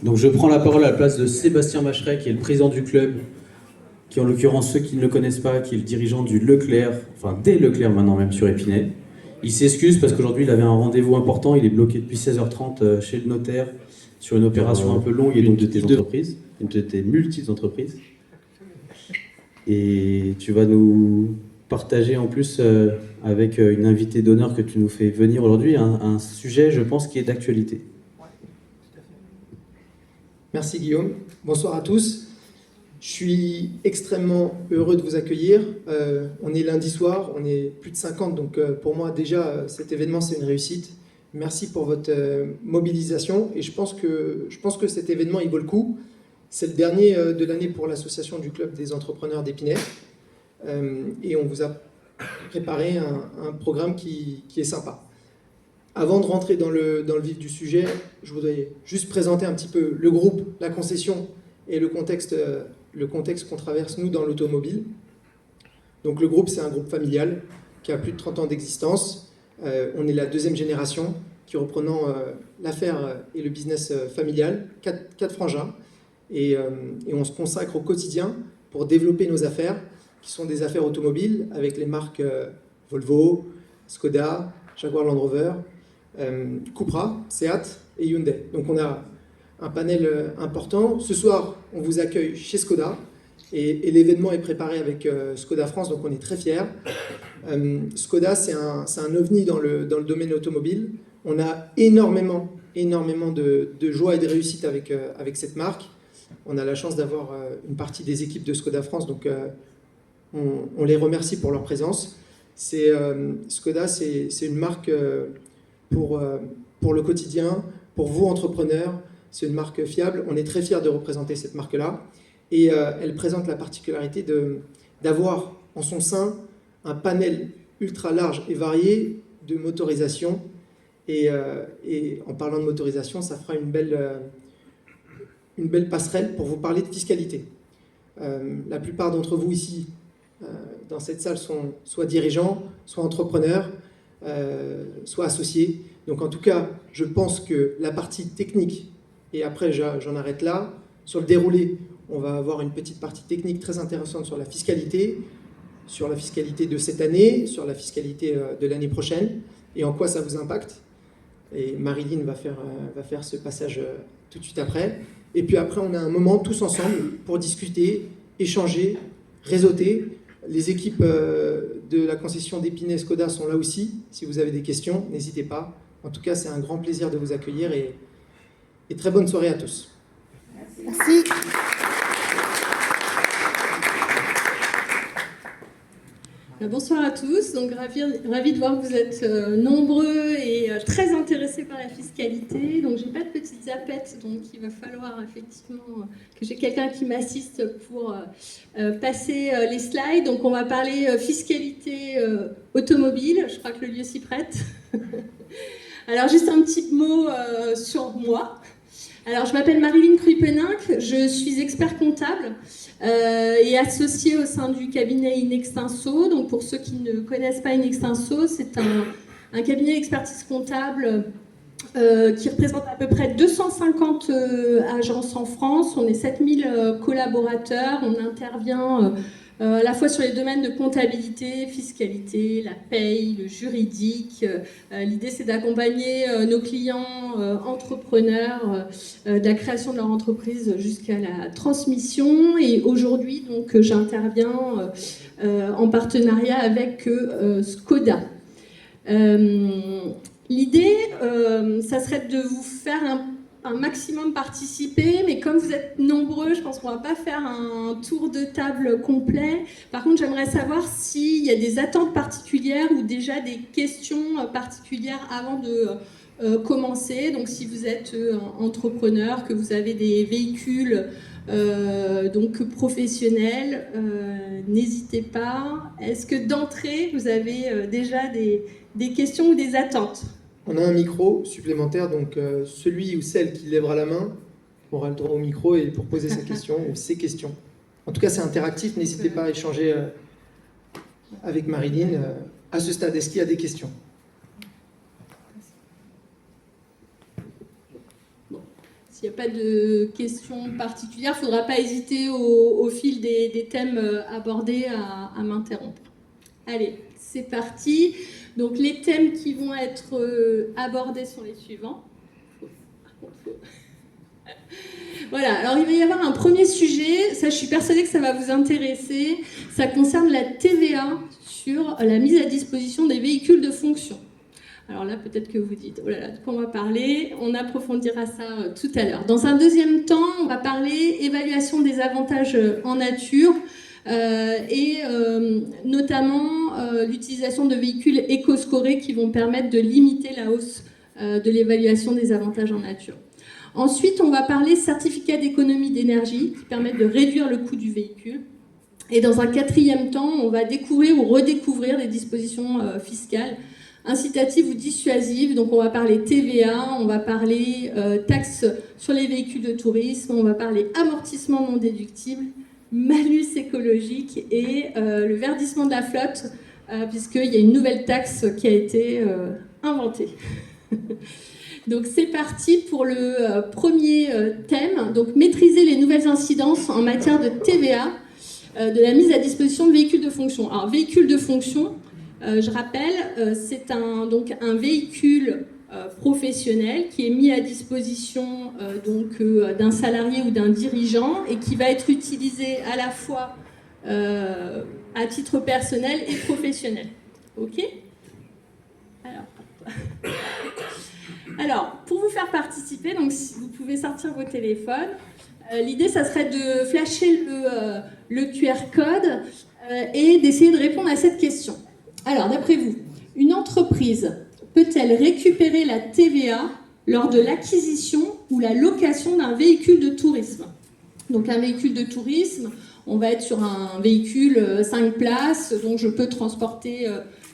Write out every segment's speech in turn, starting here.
Donc je prends la parole à la place de Sébastien Macheret, qui est le président du club, qui en l'occurrence, ceux qui ne le connaissent pas, qui est le dirigeant du Leclerc, enfin des Leclerc maintenant même sur Épinay. Il s'excuse parce qu'aujourd'hui il avait un rendez-vous important, il est bloqué depuis 16h30 chez le notaire sur une opération un peu longue et donc de tes entreprises, une de tes multiples entreprises. Et tu vas nous partager en plus avec une invitée d'honneur que tu nous fais venir aujourd'hui un sujet, je pense, qui est d'actualité. Merci Guillaume. Bonsoir à tous. Je suis extrêmement heureux de vous accueillir. On est lundi soir, on est plus de 50, donc pour moi déjà cet événement c'est une réussite. Merci pour votre mobilisation et je pense que cet événement il vaut le coup. C'est le dernier de l'année pour l'association du club des entrepreneurs d'Épinay et on vous a préparé un programme qui est sympa. Avant de rentrer dans le vif du sujet, je voudrais juste présenter un petit peu le groupe, la concession et le contexte qu'on traverse nous dans l'automobile. Donc le groupe, c'est un groupe familial qui a plus de 30 ans d'existence. On est la deuxième génération qui reprenant l'affaire et le business familial, quatre frangins. Et on se consacre au quotidien pour développer nos affaires, qui sont des affaires automobiles avec les marques Volvo, Skoda, Jaguar Land Rover, Cupra, Seat et Hyundai. Donc on a un panel important. Ce soir, on vous accueille chez Skoda et l'événement est préparé avec Skoda France, donc on est très fiers. Skoda, c'est un ovni dans le domaine automobile. On a énormément de joie et de réussite avec cette marque. On a la chance d'avoir une partie des équipes de Skoda France, donc on les remercie pour leur présence. Skoda, c'est une marque pour le quotidien, pour vous entrepreneurs, c'est une marque fiable. On est très fiers de représenter cette marque-là. Et elle présente la particularité d'avoir en son sein un panel ultra large et varié de motorisation. Et en parlant de motorisation, ça fera une belle passerelle pour vous parler de fiscalité. La plupart d'entre vous ici, dans cette salle, sont soit dirigeants, soit entrepreneurs, soit associés. Donc en tout cas, je pense que la partie technique, et après j'en arrête là, sur le déroulé, on va avoir une petite partie technique très intéressante sur la fiscalité de cette année, sur la fiscalité de l'année prochaine, et en quoi ça vous impacte. Et Marilyn va faire ce passage tout de suite après. Et puis après, on a un moment tous ensemble pour discuter, échanger, réseauter. Les équipes de la concession d'Épinay Skoda sont là aussi. Si vous avez des questions, n'hésitez pas. En tout cas, c'est un grand plaisir de vous accueillir et très bonne soirée à tous. Merci. Bonsoir à tous, donc ravi de voir que vous êtes nombreux et très intéressés par la fiscalité. Donc j'ai pas de petites zapettes, donc il va falloir effectivement que j'ai quelqu'un qui m'assiste pour passer les slides. Donc on va parler fiscalité automobile, je crois que le lieu s'y prête. Alors juste un petit mot sur moi. Alors, je m'appelle Marilyn Kruipeninck, je suis expert comptable et associée au sein du cabinet Inextinso. Donc, pour ceux qui ne connaissent pas Inextinso, c'est un cabinet d'expertise comptable qui représente à peu près 250 agences en France. On est 7000 collaborateurs, on intervient à la fois sur les domaines de comptabilité, fiscalité, la paye, le juridique. L'idée, c'est d'accompagner nos clients entrepreneurs de la création de leur entreprise jusqu'à la transmission. Et aujourd'hui, donc, j'interviens en partenariat avec Skoda. L'idée, ça serait de vous faire un maximum participer, mais comme vous êtes nombreux, je pense qu'on ne va pas faire un tour de table complet. Par contre, j'aimerais savoir s'il y a des attentes particulières ou déjà des questions particulières avant de commencer. Donc, si vous êtes entrepreneur, que vous avez des véhicules donc professionnels, n'hésitez pas. Est-ce que d'entrée, vous avez déjà des questions ou des attentes ? On a un micro supplémentaire, donc celui ou celle qui lèvera la main aura le droit au micro et pour poser sa question ou ses questions. En tout cas, c'est interactif, n'hésitez pas à échanger avec Marilyn à ce stade. Est-ce qu'il y a des questions ? Bon. S'il n'y a pas de questions particulières, il ne faudra pas hésiter au fil des thèmes abordés à m'interrompre. Allez, c'est parti. Donc les thèmes qui vont être abordés sont les suivants. Voilà, alors il va y avoir un premier sujet, ça je suis persuadée que ça va vous intéresser, ça concerne la TVA sur la mise à disposition des véhicules de fonction. Alors là, peut-être que vous dites, oh là là, de quoi on va parler? On approfondira ça tout à l'heure. Dans un deuxième temps, on va parler évaluation des avantages en nature et notamment l'utilisation de véhicules éco-scorés qui vont permettre de limiter la hausse de l'évaluation des avantages en nature. Ensuite, on va parler certificats d'économie d'énergie qui permettent de réduire le coût du véhicule. Et dans un quatrième temps, on va découvrir ou redécouvrir des dispositions fiscales incitatives ou dissuasives. Donc on va parler TVA, on va parler taxes sur les véhicules de tourisme, on va parler amortissement non déductible, malus écologique et le verdissement de la flotte, puisqu'il y a une nouvelle taxe qui a été inventée. Donc c'est parti pour le premier thème, donc maîtriser les nouvelles incidences en matière de TVA, de la mise à disposition de véhicules de fonction. Alors véhicule de fonction, je rappelle, c'est donc un véhicule professionnel qui est mis à disposition d'un salarié ou d'un dirigeant et qui va être utilisé à la fois à titre personnel et professionnel. Ok ? Alors, pour vous faire participer, donc si vous pouvez sortir vos téléphones, l'idée, ça serait de flasher le QR code et d'essayer de répondre à cette question. Alors, d'après vous, une entreprise peut-elle récupérer la TVA lors de l'acquisition ou la location d'un véhicule de tourisme? Donc, un véhicule de tourisme, on va être sur un véhicule 5 places, dont je peux transporter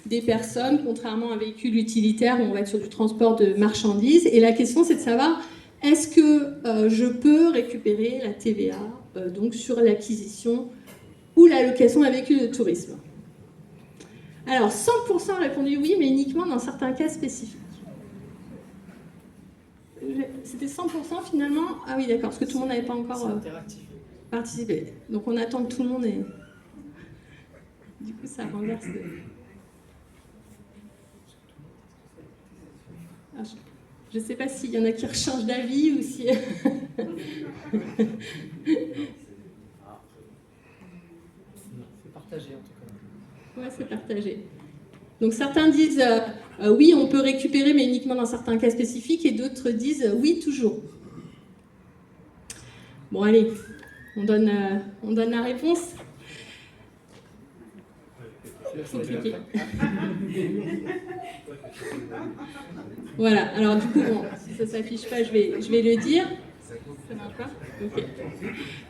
des personnes, contrairement à un véhicule utilitaire où on va être sur du transport de marchandises. Et la question, c'est de savoir, est-ce que je peux récupérer la TVA donc sur l'acquisition ou la location d'un véhicule de tourisme? Alors, 100% ont répondu oui, mais uniquement dans certains cas spécifiques. C'était 100% finalement? Ah oui, d'accord, parce que tout le monde n'avait pas encore participé. Donc on attend que tout le monde ait... Du coup, ça renverse... Je ne sais pas s'il y en a qui rechangent d'avis ou si... C'est partagé en tout cas. Ouais, c'est partagé. Donc certains disent oui, on peut récupérer, mais uniquement dans certains cas spécifiques, et d'autres disent oui, toujours. Bon, allez, on donne la réponse. Faut cliquer. Voilà, alors du coup, bon, si ça ne s'affiche pas, je vais le dire. Ça marche pas? Ok.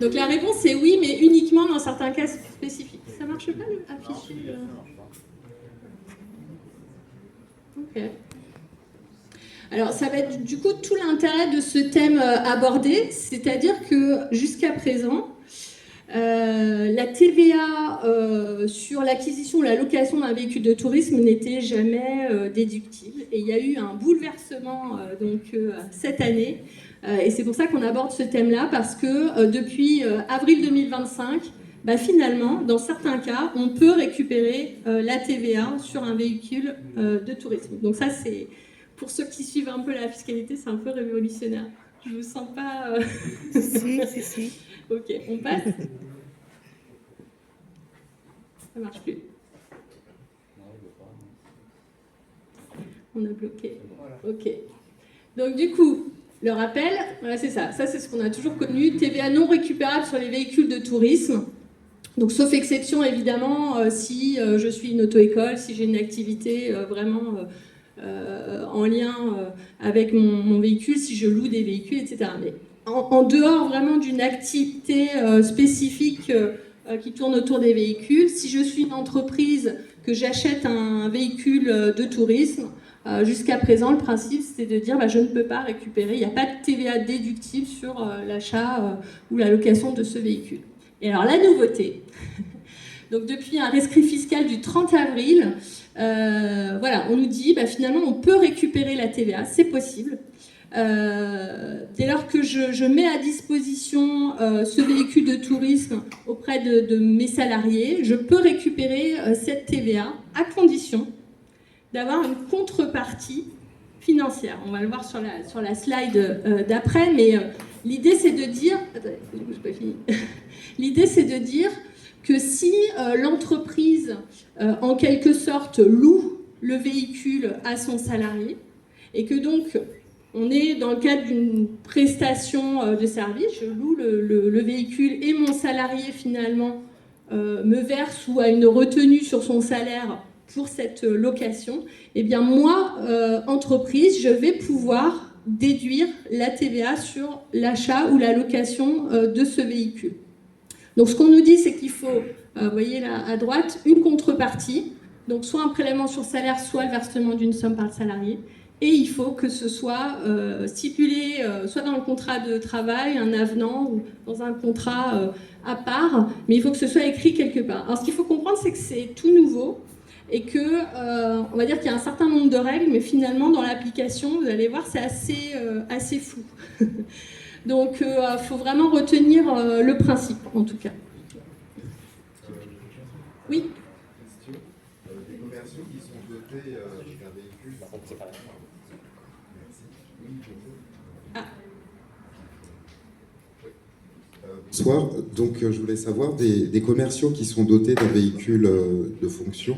Donc la réponse c'est oui, mais uniquement dans certains cas spécifiques. Ça marche pas afficher Ok. Alors ça va être du coup tout l'intérêt de ce thème abordé, c'est-à-dire que jusqu'à présent, la TVA sur l'acquisition ou la location d'un véhicule de tourisme n'était jamais déductible. Et il y a eu un bouleversement cette année. Et c'est pour ça qu'on aborde ce thème-là, parce que depuis avril 2025, finalement, dans certains cas, on peut récupérer la TVA sur un véhicule de tourisme. Donc ça, c'est pour ceux qui suivent un peu la fiscalité, c'est un peu révolutionnaire. Je ne vous sens pas... Si. Ok, on passe. Ça marche plus. On a bloqué. Ok. Donc du coup, le rappel, voilà, c'est ça. Ça, c'est ce qu'on a toujours connu. TVA non récupérable sur les véhicules de tourisme. Donc sauf exception, évidemment, si je suis une auto-école, si j'ai une activité vraiment en lien avec mon véhicule, si je loue des véhicules, etc. Mais en dehors vraiment d'une activité spécifique qui tourne autour des véhicules, si je suis une entreprise, que j'achète un véhicule de tourisme, jusqu'à présent, le principe, c'est de dire je ne peux pas récupérer, il n'y a pas de TVA déductible sur l'achat ou la location de ce véhicule. Et alors la nouveauté, donc depuis un rescrit fiscal du 30 avril, on nous dit finalement on peut récupérer la TVA, c'est possible. dès lors que je mets à disposition ce véhicule de tourisme auprès de mes salariés, je peux récupérer cette TVA à condition d'avoir une contrepartie financière. On va le voir sur la slide d'après, mais l'idée c'est de dire... Attendez, j'ai pas fini. L'idée c'est de dire que si l'entreprise, en quelque sorte, loue le véhicule à son salarié, et que donc on est dans le cadre d'une prestation de service, je loue le véhicule et mon salarié finalement me verse ou a une retenue sur son salaire pour cette location, eh bien moi, entreprise, je vais pouvoir déduire la TVA sur l'achat ou la location de ce véhicule. Donc ce qu'on nous dit, c'est qu'il faut, vous voyez là à droite, une contrepartie, donc soit un prélèvement sur salaire, soit le versement d'une somme par le salarié, et il faut que ce soit stipulé soit dans le contrat de travail, un avenant, ou dans un contrat à part, mais il faut que ce soit écrit quelque part. Alors ce qu'il faut comprendre, c'est que c'est tout nouveau, et que, on va dire qu'il y a un certain nombre de règles, mais finalement, dans l'application, vous allez voir, c'est assez flou. Donc, il faut vraiment retenir le principe, en tout cas. Oui. Des commerciaux qui sont dotés d'un véhicule. Bonsoir, donc je voulais savoir des commerciaux qui sont dotés d'un véhicule de fonction.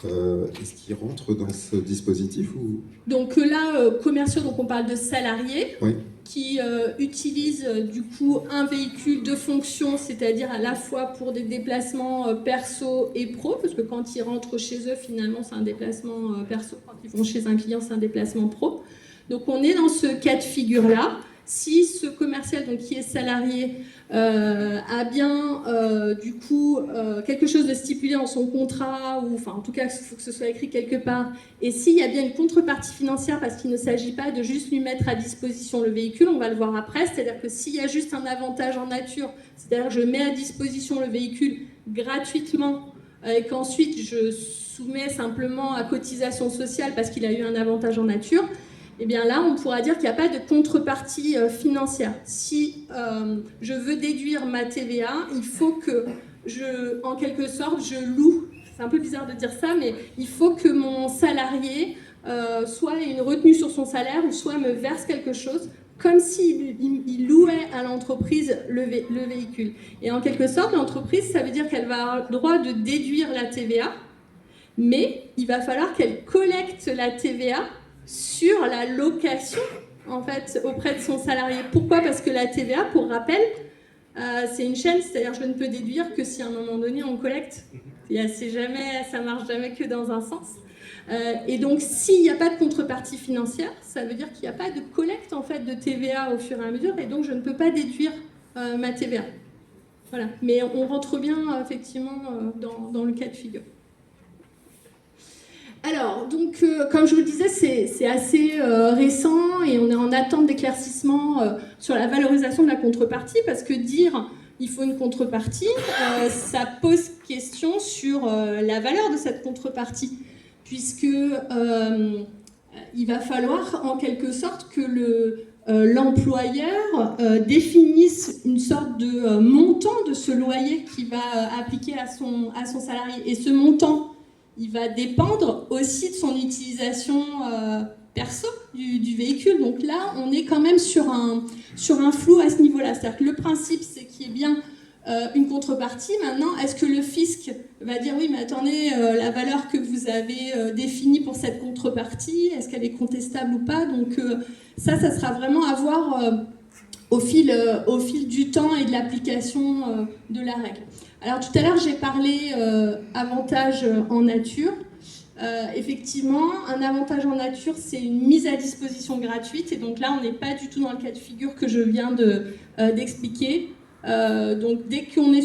Est-ce qu'ils rentrent dans ce dispositif ou... Donc là, commerciaux, donc on parle de salariés, oui, qui utilisent du coup un véhicule de fonction, c'est-à-dire à la fois pour des déplacements perso et pro, parce que quand ils rentrent chez eux, finalement c'est un déplacement perso, quand ils vont chez un client, c'est un déplacement pro. Donc on est dans ce cas de figure-là. Si ce commercial, donc qui est salarié, a bien du coup quelque chose de stipulé dans son contrat, ou enfin en tout cas il faut que ce soit écrit quelque part, et s'il y a bien une contrepartie financière, parce qu'il ne s'agit pas de juste lui mettre à disposition le véhicule, on va le voir après, c'est-à-dire que s'il y a juste un avantage en nature, c'est-à-dire que je mets à disposition le véhicule gratuitement, et qu'ensuite je soumets simplement à cotisation sociale parce qu'il a eu un avantage en nature, eh bien là, on pourra dire qu'il n'y a pas de contrepartie financière. Si je veux déduire ma TVA, il faut que en quelque sorte, je loue. C'est un peu bizarre de dire ça, mais il faut que mon salarié soit ait une retenue sur son salaire ou soit me verse quelque chose, comme s'il louait à l'entreprise le véhicule. Et en quelque sorte, l'entreprise, ça veut dire qu'elle va avoir le droit de déduire la TVA, mais il va falloir qu'elle collecte la TVA sur la location en fait auprès de son salarié. Pourquoi ? Parce que la TVA, pour rappel, c'est une chaîne, c'est-à-dire je ne peux déduire que si à un moment donné on collecte. Ça marche jamais que dans un sens. Et donc s'il n'y a pas de contrepartie financière, ça veut dire qu'il n'y a pas de collecte en fait de TVA au fur et à mesure, et donc je ne peux pas déduire ma TVA. Voilà. Mais on rentre bien effectivement dans le cas de figure. Alors, donc, comme je vous le disais, c'est assez récent et on est en attente d'éclaircissement sur la valorisation de la contrepartie, parce que dire il faut une contrepartie, ça pose question sur la valeur de cette contrepartie, puisque il va falloir en quelque sorte que l'employeur définisse une sorte de montant de ce loyer qu'il va appliquer à son salarié. Et ce montant, il va dépendre aussi de son utilisation perso du véhicule. Donc là, on est quand même sur un flou à ce niveau-là. C'est-à-dire que le principe, c'est qu'il y ait bien une contrepartie. Maintenant, est-ce que le fisc va dire oui, mais attendez, la valeur que vous avez définie pour cette contrepartie, est-ce qu'elle est contestable ou pas ? Donc ça sera vraiment à voir au fil du temps et de l'application de la règle. Alors tout à l'heure, j'ai parlé avantage en nature. Effectivement, un avantage en nature, c'est une mise à disposition gratuite. Et donc là, on n'est pas du tout dans le cas de figure que je viens d'expliquer. Donc dès qu'on est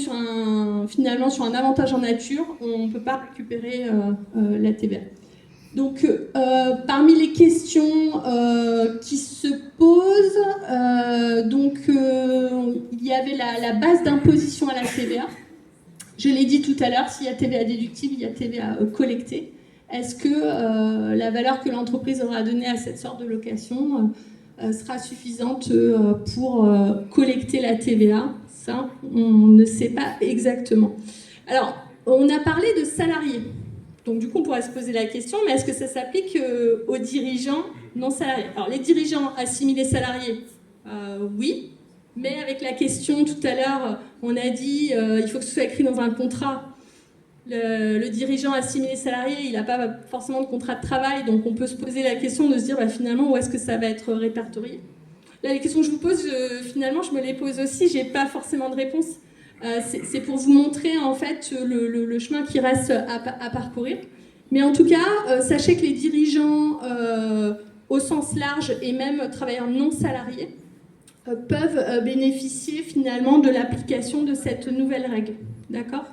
finalement sur un avantage en nature, on ne peut pas récupérer la TVA. Donc parmi les questions qui se posent, il y avait la base d'imposition à la TVA. Je l'ai dit tout à l'heure, s'il y a TVA déductible, il y a TVA collectée. Est-ce que la valeur que l'entreprise aura donnée à cette sorte de location sera suffisante pour collecter la TVA. Ça, on ne sait pas exactement. Alors, on a parlé de salariés. Donc du coup, on pourrait se poser la question, mais est-ce que ça s'applique aux dirigeants non salariés? Alors les dirigeants assimilés salariés, oui, mais avec la question tout à l'heure, on a dit il faut que ce soit écrit dans un contrat. Le dirigeant assimilé salarié, il n'a pas forcément de contrat de travail, donc on peut se poser la question de se dire finalement où est-ce que ça va être répertorié. Là, les questions que je vous pose, finalement, je me les pose aussi, j'ai pas forcément de réponse. C'est pour vous montrer en fait le chemin qui reste à parcourir. Mais en tout cas, sachez que les dirigeants au sens large et même travailleurs non salariés peuvent bénéficier finalement de l'application de cette nouvelle règle. D'accord ?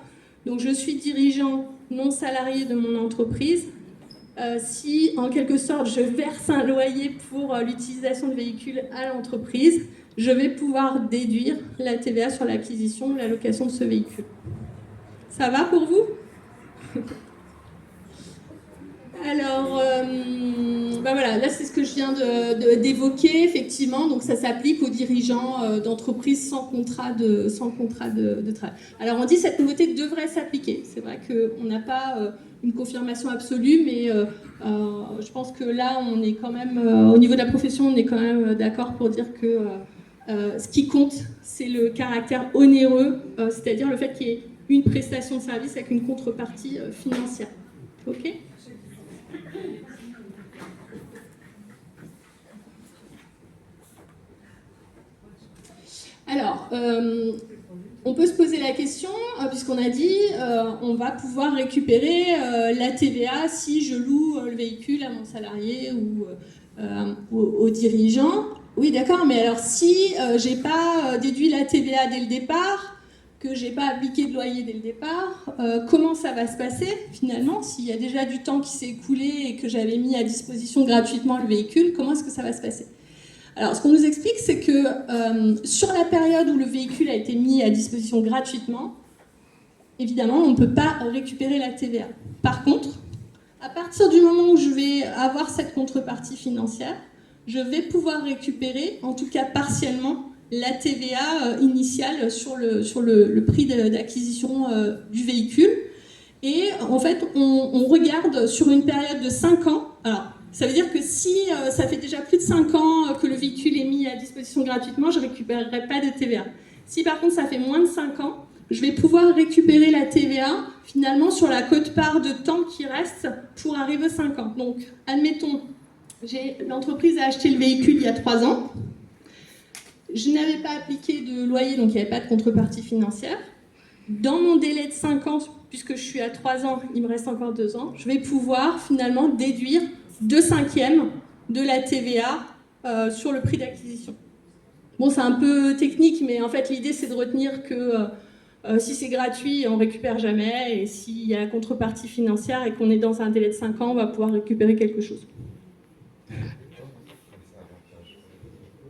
Donc je suis dirigeant non salarié de mon entreprise. Si en quelque sorte je verse un loyer pour l'utilisation de véhicules à l'entreprise, je vais pouvoir déduire la TVA sur l'acquisition ou la location de ce véhicule. Ça va pour vous ? Alors, voilà, là c'est ce que je viens d'évoquer, effectivement, donc ça s'applique aux dirigeants d'entreprises sans contrat de travail. Alors on dit que cette nouveauté devrait s'appliquer, c'est vrai qu'on n'a pas une confirmation absolue, mais je pense que là on est quand même, au niveau de la profession, on est quand même d'accord pour dire que ce qui compte, c'est le caractère onéreux, c'est-à-dire le fait qu'il y ait une prestation de service avec une contrepartie financière. Ok ? Alors, on peut se poser la question, puisqu'on a dit on va pouvoir récupérer la TVA si je loue le véhicule à mon salarié ou au dirigeant. Oui, d'accord, mais alors si j'ai pas déduit la TVA dès le départ, que j'ai pas appliqué de loyer dès le départ, comment ça va se passer finalement s'il y a déjà du temps qui s'est écoulé et que j'avais mis à disposition gratuitement le véhicule, comment est-ce que ça va se passer? Alors ce qu'on nous explique, c'est que sur la période où le véhicule a été mis à disposition gratuitement, évidemment on ne peut pas récupérer la TVA. Par contre, à partir du moment où je vais avoir cette contrepartie financière, je vais pouvoir récupérer, en tout cas partiellement, la TVA initiale sur le prix d'acquisition du véhicule. Et en fait, on regarde sur une période de 5 ans. Alors, ça veut dire que si ça fait déjà plus de 5 ans que le véhicule est mis à disposition gratuitement, je ne récupérerai pas de TVA. Si par contre ça fait moins de 5 ans, je vais pouvoir récupérer la TVA finalement sur la quote-part de temps qui reste pour arriver aux 5 ans. Donc, admettons, l'entreprise a acheté le véhicule il y a 3 ans. Je n'avais pas appliqué de loyer, donc il n'y avait pas de contrepartie financière. Dans mon délai de 5 ans, puisque je suis à 3 ans, il me reste encore 2 ans, je vais pouvoir finalement déduire 2/5 de la TVA sur le prix d'acquisition. Bon, c'est un peu technique, mais en fait, l'idée, c'est de retenir que si c'est gratuit, on ne récupère jamais, et s'il y a la contrepartie financière et qu'on est dans un délai de 5 ans, on va pouvoir récupérer quelque chose.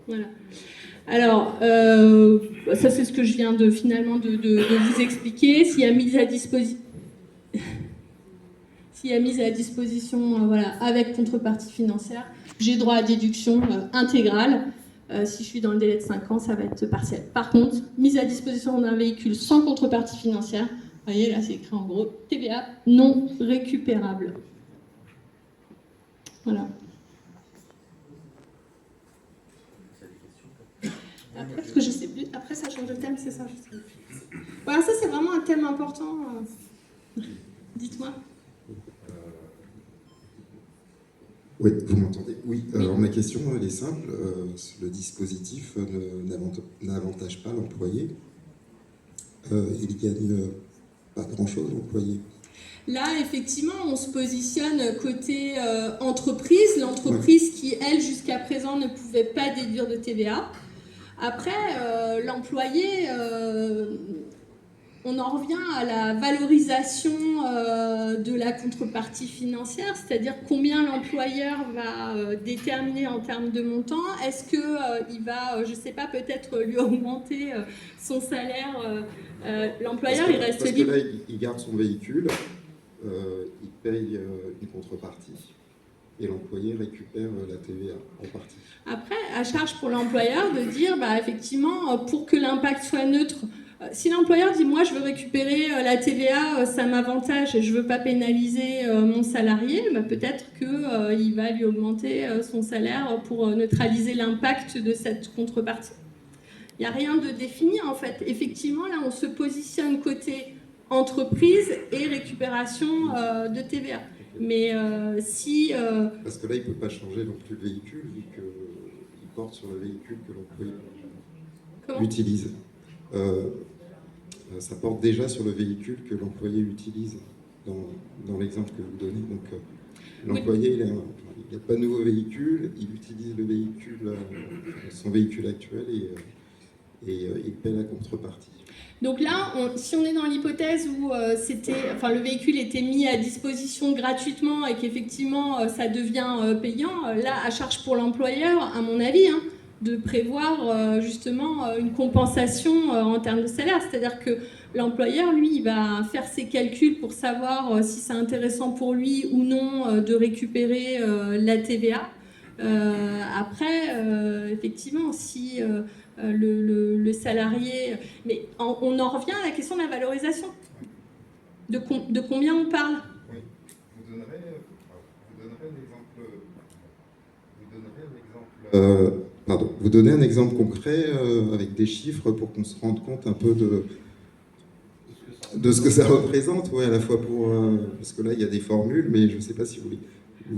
Voilà. Alors, ça c'est ce que je viens de vous expliquer. S'il y a mise à disposition, voilà, avec contrepartie financière, j'ai droit à déduction intégrale. Si je suis dans le délai de 5 ans, ça va être partiel. Par contre, mise à disposition d'un véhicule sans contrepartie financière, vous voyez, là c'est écrit en gros, TVA non récupérable. Voilà. Après, parce que je sais plus, après ça change de thème, c'est ça, je sais plus. Voilà, ça c'est vraiment un thème important. Dites-moi. Oui, vous m'entendez? Oui, alors ma question elle est simple. Le dispositif n'avantage pas l'employé. Il gagne pas grand-chose, l'employé. Là, effectivement, on se positionne côté entreprise. L'entreprise qui, elle, jusqu'à présent, ne pouvait pas déduire de TVA. Après, l'employé, on en revient à la valorisation de la contrepartie financière, c'est-à-dire combien l'employeur va déterminer en termes de montant. Est-ce qu'il va, je ne sais pas, peut-être lui augmenter son salaire l'employeur, il reste libre. Parce que là, il garde son véhicule, il paye une contrepartie. et l'employé récupère la TVA en partie. Après, à charge pour l'employeur de dire, effectivement, pour que l'impact soit neutre, si l'employeur dit, moi, je veux récupérer la TVA, ça m'avantage et je ne veux pas pénaliser mon salarié, peut-être qu'il va lui augmenter son salaire pour neutraliser l'impact de cette contrepartie. Il n'y a rien de défini, en fait. Effectivement, là, on se positionne côté entreprise et récupération de TVA. Mais si... Parce que là, il ne peut pas changer non plus le véhicule, vu qu'il porte sur le véhicule que l'employé utilise. Ça porte déjà sur le véhicule que l'employé utilise, dans l'exemple que vous donnez. Donc, l'employé, il n'a pas de nouveau véhicule, il utilise le véhicule, son véhicule actuel, et il paie la contrepartie. Donc là, si on est dans l'hypothèse où le véhicule était mis à disposition gratuitement et qu'effectivement ça devient payant, là, à charge pour l'employeur, à mon avis, de prévoir justement une compensation en termes de salaire. C'est-à-dire que l'employeur, lui, il va faire ses calculs pour savoir si c'est intéressant pour lui ou non de récupérer la TVA. Après, effectivement, si... le salarié... Mais on en revient à la question de la valorisation. De combien on parle? Oui. Vous donnerez vous donnez un exemple concret avec des chiffres pour qu'on se rende compte un peu de ce que ça représente, à la fois parce que là, il y a des formules, mais je ne sais pas si vous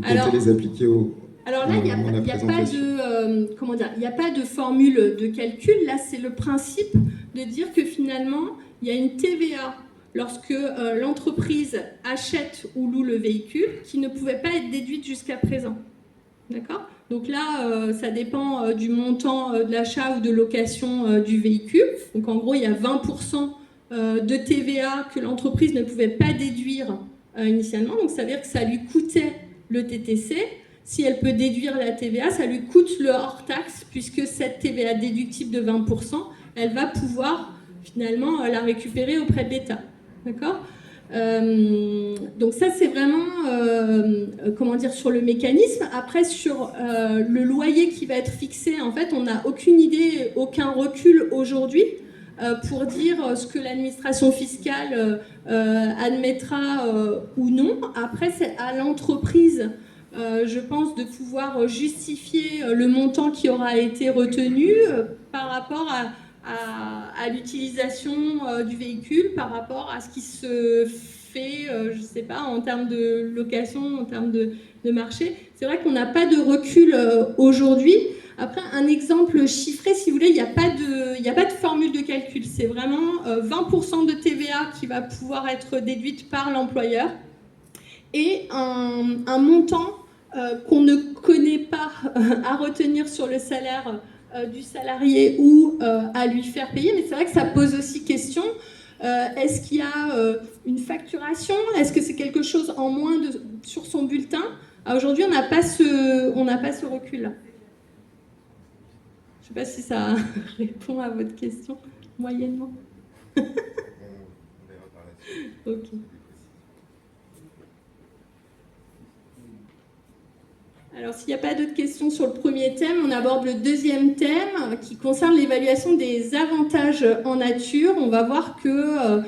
comptez les appliquer Alors là, il n'y a pas de formule de calcul. Là, c'est le principe de dire que finalement, il y a une TVA lorsque l'entreprise achète ou loue le véhicule qui ne pouvait pas être déduite jusqu'à présent. D'accord ? Donc là, ça dépend du montant de l'achat ou de location du véhicule. Donc en gros, il y a 20% de TVA que l'entreprise ne pouvait pas déduire initialement. Donc ça veut dire que ça lui coûtait le TTC. Si elle peut déduire la TVA, ça lui coûte le hors-taxe, puisque cette TVA déductible de 20%, elle va pouvoir finalement la récupérer auprès de l'État. D'accord ? Donc ça, c'est vraiment, sur le mécanisme. Après, sur le loyer qui va être fixé, en fait, on n'a aucune idée, aucun recul aujourd'hui pour dire ce que l'administration fiscale admettra ou non. Après, c'est à l'entreprise... je pense, de pouvoir justifier le montant qui aura été retenu par rapport à l'utilisation du véhicule, par rapport à ce qui se fait, je ne sais pas, en termes de location, en termes de marché. C'est vrai qu'on n'a pas de recul aujourd'hui. Après, un exemple chiffré, si vous voulez, il n'y a pas de formule de calcul. C'est vraiment 20% de TVA qui va pouvoir être déduite par l'employeur et un montant qu'on ne connaît pas à retenir sur le salaire du salarié ou à lui faire payer. Mais c'est vrai que ça pose aussi question. Est-ce qu'il y a une facturation? Est-ce que c'est quelque chose en moins sur son bulletin? Aujourd'hui, on n'a pas ce recul-là. Je ne sais pas si ça répond à votre question, moyennement. On verra par la suite. Ok. Alors, s'il n'y a pas d'autres questions sur le premier thème, on aborde le deuxième thème qui concerne l'évaluation des avantages en nature. On va voir que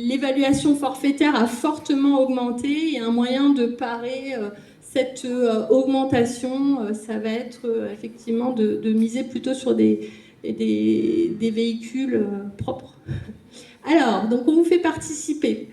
l'évaluation forfaitaire a fortement augmenté et un moyen de parer cette augmentation, ça va être effectivement de miser plutôt sur des véhicules propres. Alors, donc on vous fait participer.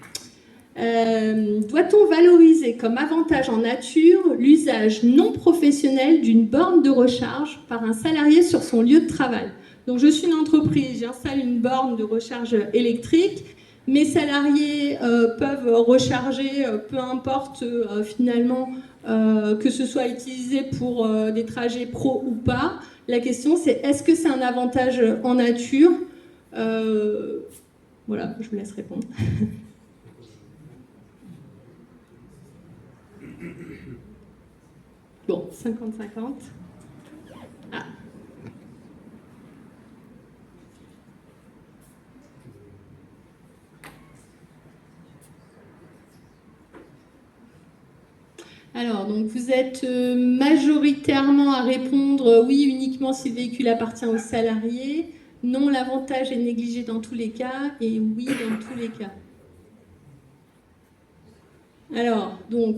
Doit-on valoriser comme avantage en nature l'usage non professionnel d'une borne de recharge par un salarié sur son lieu de travail? Donc je suis une entreprise, j'installe une borne de recharge électrique, mes salariés peuvent recharger, peu importe finalement que ce soit utilisé pour des trajets pro ou pas. La question c'est est-ce que c'est un avantage en nature? Voilà, je vous laisse répondre. Bon, 50-50. Ah. Alors, vous êtes majoritairement à répondre oui uniquement si le véhicule appartient aux salariés, non l'avantage est négligé dans tous les cas et oui dans tous les cas. Alors, donc,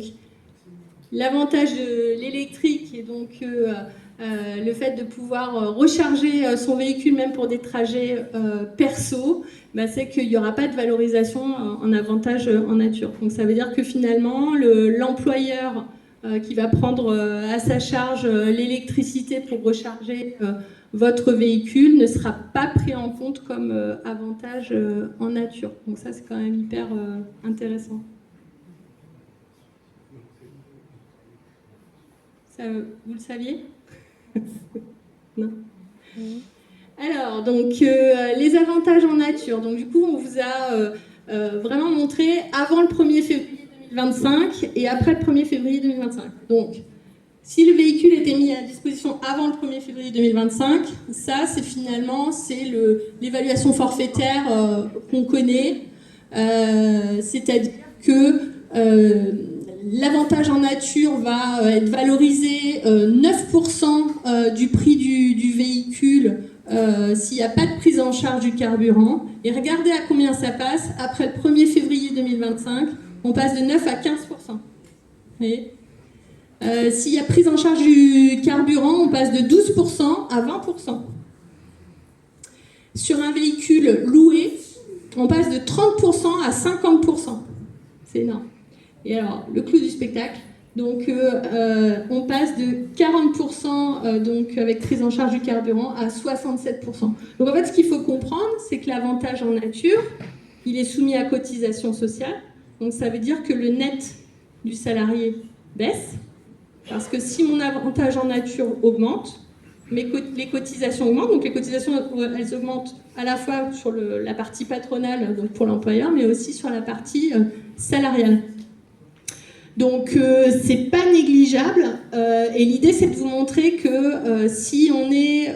l'avantage de l'électrique est donc le fait de pouvoir recharger son véhicule même pour des trajets perso, bah, c'est qu'il n'y aura pas de valorisation en avantage en nature. Donc ça veut dire que finalement, l'employeur qui va prendre à sa charge l'électricité pour recharger votre véhicule ne sera pas pris en compte comme avantage en nature. Donc ça, c'est quand même hyper intéressant. Ça, vous le saviez? Non. Alors, donc, les avantages en nature. Donc, du coup, on vous a vraiment montré avant le 1er février 2025 et après le 1er février 2025. Donc, si le véhicule était mis à disposition avant le 1er février 2025, ça, c'est finalement l'évaluation forfaitaire qu'on connaît. C'est-à-dire que l'avantage en nature va être valorisé 9% du prix du véhicule s'il n'y a pas de prise en charge du carburant. Et regardez à combien ça passe. Après le 1er février 2025, on passe de 9 à 15%. Vous voyez ? S'il y a prise en charge du carburant, on passe de 12% à 20%. Sur un véhicule loué, on passe de 30% à 50%. C'est énorme. Et alors, le clou du spectacle, donc on passe de 40% donc avec prise en charge du carburant à 67%. Donc en fait, ce qu'il faut comprendre, c'est que l'avantage en nature, il est soumis à cotisation sociale. Donc ça veut dire que le net du salarié baisse, parce que si mon avantage en nature augmente, les cotisations augmentent. Donc les cotisations, elles augmentent à la fois sur la partie patronale, donc pour l'employeur, mais aussi sur la partie salariale. Donc c'est pas négligeable et l'idée c'est de vous montrer que si on est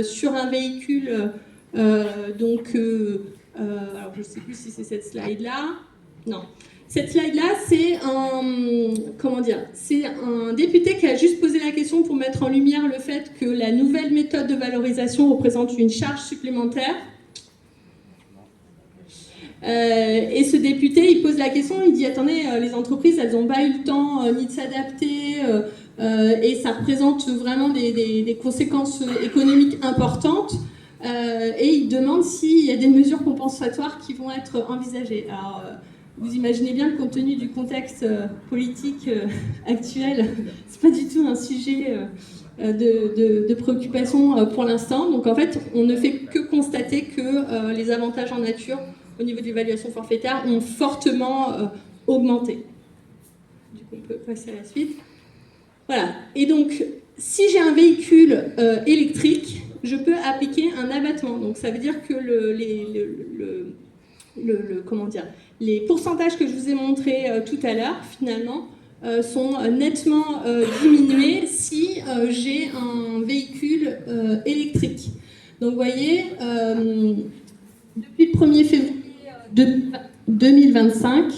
sur un véhicule alors je sais plus si c'est cette slide là, non, cette slide là c'est un député qui a juste posé la question pour mettre en lumière le fait que la nouvelle méthode de valorisation représente une charge supplémentaire. Et ce député, il pose la question, il dit attendez, les entreprises, elles n'ont pas eu le temps ni de s'adapter et ça représente vraiment des conséquences économiques importantes. Et il demande s'il y a des mesures compensatoires qui vont être envisagées. Alors, vous imaginez bien que compte tenu du contexte politique actuel, c'est pas du tout un sujet de préoccupation pour l'instant. Donc en fait, on ne fait que constater que les avantages en nature au niveau de l'évaluation forfaitaire ont fortement augmenté. Du coup, on peut passer à la suite. Voilà. Et donc, si j'ai un véhicule électrique, je peux appliquer un abattement. Donc, ça veut dire que les pourcentages que je vous ai montrés tout à l'heure, finalement, sont nettement diminués si j'ai un véhicule électrique. Donc, vous voyez, depuis le 1er février 2025,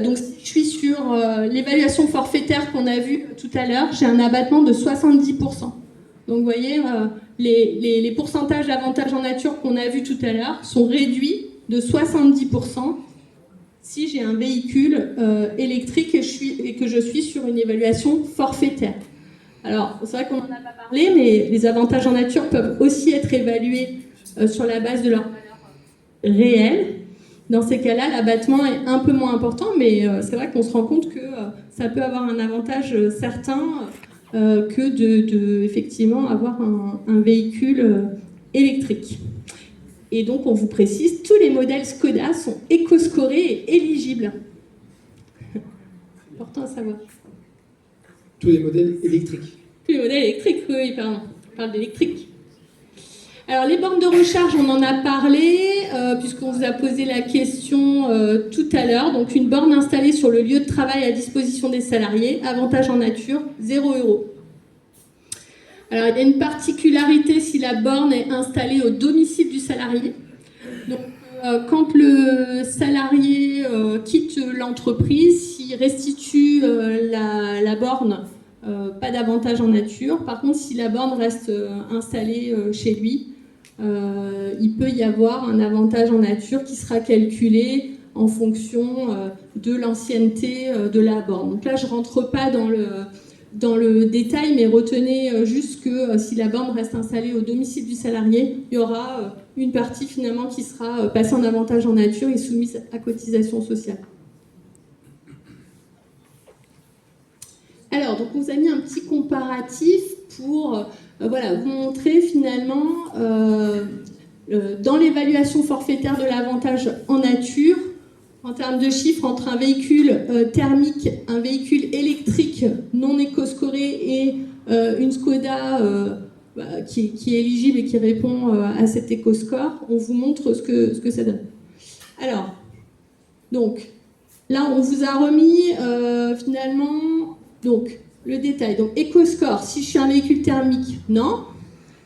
donc si je suis sur l'évaluation forfaitaire qu'on a vue tout à l'heure, j'ai un abattement de 70%. Donc vous voyez, les pourcentages d'avantages en nature qu'on a vus tout à l'heure sont réduits de 70% si j'ai un véhicule électrique et que je suis sur une évaluation forfaitaire. Alors, c'est vrai qu'on n'en a pas parlé, mais les avantages en nature peuvent aussi être évalués sur la base de leur valeur réelle. Dans ces cas-là, l'abattement est un peu moins important, mais c'est vrai qu'on se rend compte que ça peut avoir un avantage certain que de effectivement avoir un véhicule électrique. Et donc, on vous précise, tous les modèles Skoda sont éco-scorés et éligibles. Important à savoir. Tous les modèles électriques. Tous les modèles électriques, oui, pardon. On parle d'électrique. Alors, les bornes de recharge, on en a parlé, puisqu'on vous a posé la question tout à l'heure. Donc, une borne installée sur le lieu de travail à disposition des salariés, avantage en nature, 0 €. Alors, il y a une particularité si la borne est installée au domicile du salarié. Donc, quand le salarié quitte l'entreprise, qui restitue la borne, pas d'avantage en nature. Par contre, si la borne reste installée chez lui, il peut y avoir un avantage en nature qui sera calculé en fonction de l'ancienneté de la borne. Donc là, je ne rentre pas dans le détail, mais retenez juste que si la borne reste installée au domicile du salarié, il y aura une partie finalement qui sera passée en avantage en nature et soumise à cotisation sociale. Alors, donc on vous a mis un petit comparatif pour vous montrer finalement dans l'évaluation forfaitaire de l'avantage en nature, en termes de chiffres, entre un véhicule thermique, un véhicule électrique non éco-scoré et une Skoda qui est éligible et qui répond à cet éco-score, on vous montre ce que ça donne. Alors, donc, là, on vous a remis finalement donc, le détail. Donc, éco-score, si je suis un véhicule thermique, non.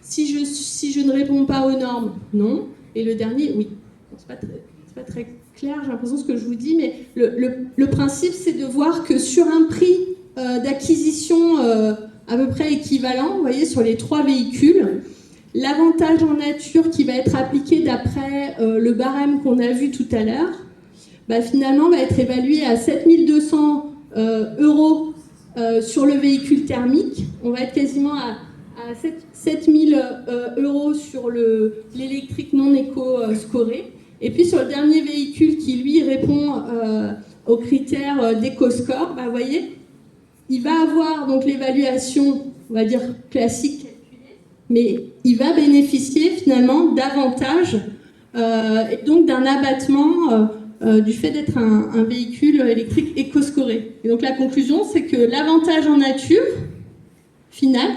Si je ne réponds pas aux normes, non. Et le dernier, oui. Bon, c'est pas très clair, j'ai l'impression ce que je vous dis, mais le principe, c'est de voir que sur un prix d'acquisition à peu près équivalent, vous voyez, sur les 3 véhicules, l'avantage en nature qui va être appliqué d'après le barème qu'on a vu tout à l'heure, finalement va être évalué à 7200 euros sur le véhicule thermique. On va être quasiment à 7000 euros sur l'électrique non éco-scoré. Et puis sur le dernier véhicule qui lui répond aux critères d'éco-score, vous voyez, il va avoir donc l'évaluation, on va dire classique, mais il va bénéficier finalement d'avantages et donc d'un abattement du fait d'être un véhicule électrique éco-scoré. Et donc la conclusion, c'est que l'avantage en nature, final,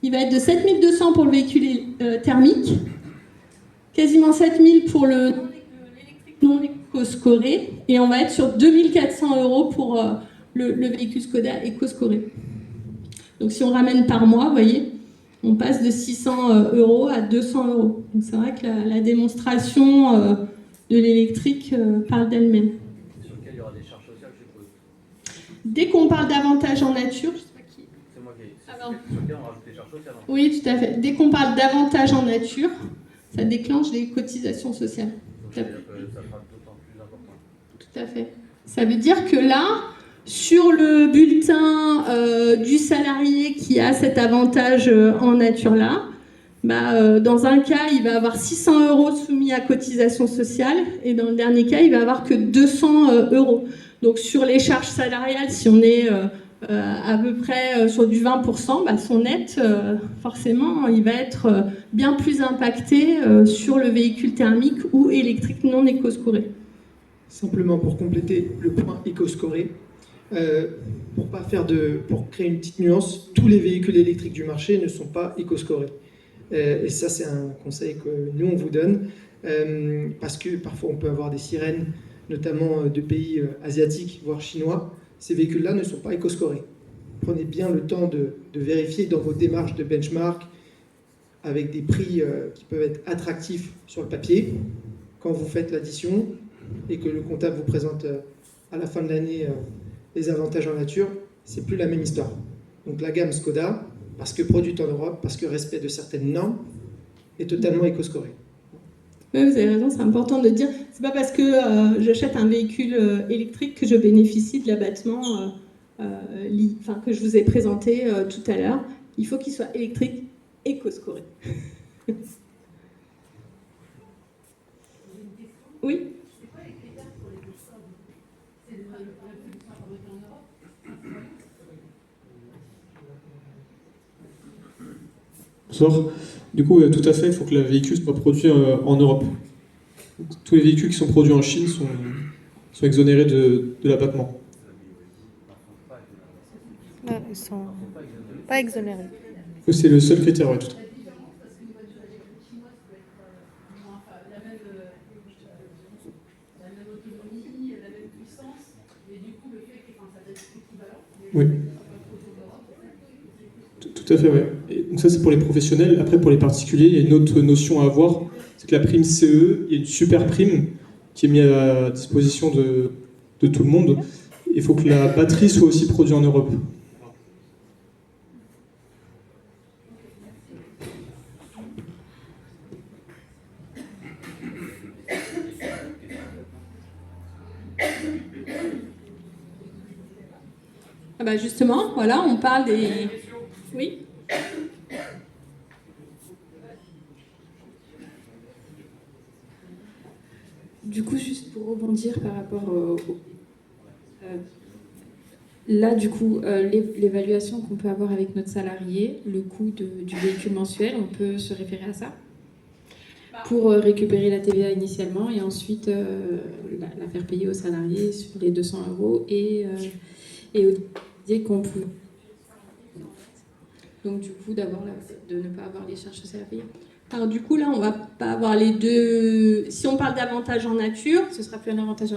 il va être de 7200 pour le véhicule thermique, quasiment 7000 pour l'électrique non éco-scoré, et on va être sur 2400 euros pour le véhicule Skoda éco-scoré. Donc si on ramène par mois, vous voyez, on passe de 600 euros à 200 euros. Donc c'est vrai que la démonstration de l'électrique parle d'elle-même. Sur lequel il y aura des charges sociales, je suppose. Dès qu'on parle d'avantage en nature, je sais pas qui. C'est moi qui. Alors, sur lequel on rajoute des charges sociales. Oui, tout à fait. Dès qu'on parle d'avantage en nature, ça déclenche des cotisations sociales. Donc ça veut dire que ça sera d'autant plus important. Tout à fait. Ça veut dire que là, sur le bulletin du salarié qui a cet avantage en nature-là, dans un cas, il va avoir 600 euros soumis à cotisation sociale et dans le dernier cas, il va avoir que 200 euros. Donc sur les charges salariales, si on est à peu près sur du 20%, son net, forcément, il va être bien plus impacté sur le véhicule thermique ou électrique non éco-scoré. Simplement pour compléter le point éco-scoré, pour créer une petite nuance, tous les véhicules électriques du marché ne sont pas éco-scorés. Et ça, c'est un conseil que nous, on vous donne, parce que parfois, on peut avoir des sirènes, notamment de pays asiatiques, voire chinois. Ces véhicules-là ne sont pas éco-scorés. Prenez bien le temps de vérifier dans vos démarches de benchmark, avec des prix qui peuvent être attractifs sur le papier, quand vous faites l'addition, et que le comptable vous présente à la fin de l'année les avantages en nature, c'est plus la même histoire. Donc la gamme Skoda, parce que produite en Europe, parce que respect de certaines normes, est totalement éco-scorée. Oui, vous avez raison, c'est important de dire. C'est pas parce que j'achète un véhicule électrique que je bénéficie de l'abattement que je vous ai présenté tout à l'heure. Il faut qu'il soit électrique éco-scoré. Oui. Bonsoir. Du coup, tout à fait, il faut que le véhicule soit produit en Europe. Tous les véhicules qui sont produits en Chine sont exonérés de l'abattement. Non, ils sont pas exonérés. C'est le seul critère, oui, tout à fait. Oui. Tout à fait, oui. Et donc ça, c'est pour les professionnels. Après, pour les particuliers, il y a une autre notion à avoir, c'est que la prime CE, il y a une super prime qui est mise à disposition de tout le monde. il faut que la batterie soit aussi produite en Europe. Ah bah justement, voilà, on parle des... Oui. Du coup, juste pour rebondir par rapport là, du coup, l'évaluation qu'on peut avoir avec notre salarié, le coût du véhicule mensuel, on peut se référer à ça pour récupérer la TVA initialement et ensuite la faire payer au salarié sur les 200 € et dès qu'on peut. Donc du coup, de ne pas avoir les charges sociales à payer. Alors du coup, là, on va pas avoir les deux... Si on parle d'avantages en nature... Ce sera plus un avantage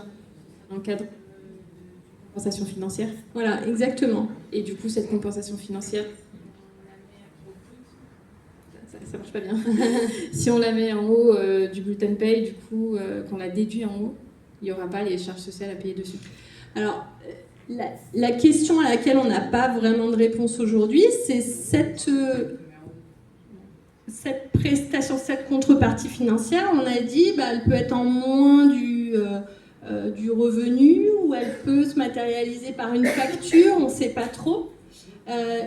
en cadre de compensation financière. Voilà, exactement. Et du coup, cette compensation financière, ça marche pas bien. Si on la met en haut du bulletin de paye, du coup, qu'on la déduit en haut, il n'y aura pas les charges sociales à payer dessus. Alors, la question à laquelle on n'a pas vraiment de réponse aujourd'hui, c'est cette prestation, cette contrepartie financière. On a dit, bah, elle peut être en moins du revenu ou elle peut se matérialiser par une facture, on ne sait pas trop.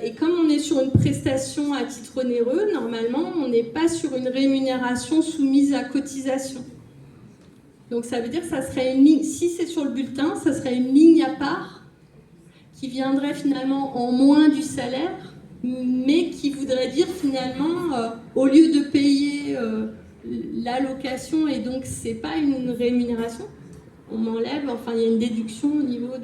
Et comme on est sur une prestation à titre onéreux, normalement, on n'est pas sur une rémunération soumise à cotisation. Donc ça veut dire que ça serait une ligne, si c'est sur le bulletin, ça serait une ligne à part qui viendrait finalement en moins du salaire, mais qui voudrait dire finalement, au lieu de payer l'allocation, et donc c'est pas une rémunération, on m'enlève, enfin il y a une déduction au niveau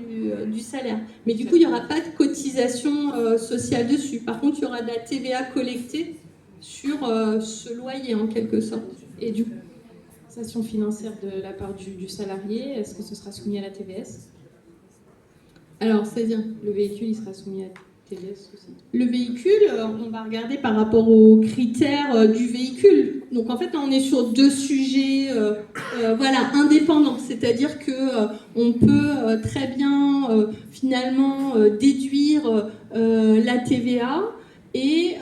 du salaire. Mais du coup, il n'y aura pas de cotisation sociale dessus. Par contre, il y aura de la TVA collectée sur ce loyer en quelque sorte. Et du coup, compensation financière de la part du salarié, est-ce que ce sera soumis à la TVS? Alors, c'est-à-dire, le véhicule, il sera soumis à la TVS aussi. Le véhicule, on va regarder par rapport aux critères du véhicule. Donc en fait, on est sur deux sujets voilà, indépendants. C'est-à-dire qu'on peut très bien finalement déduire la TVA et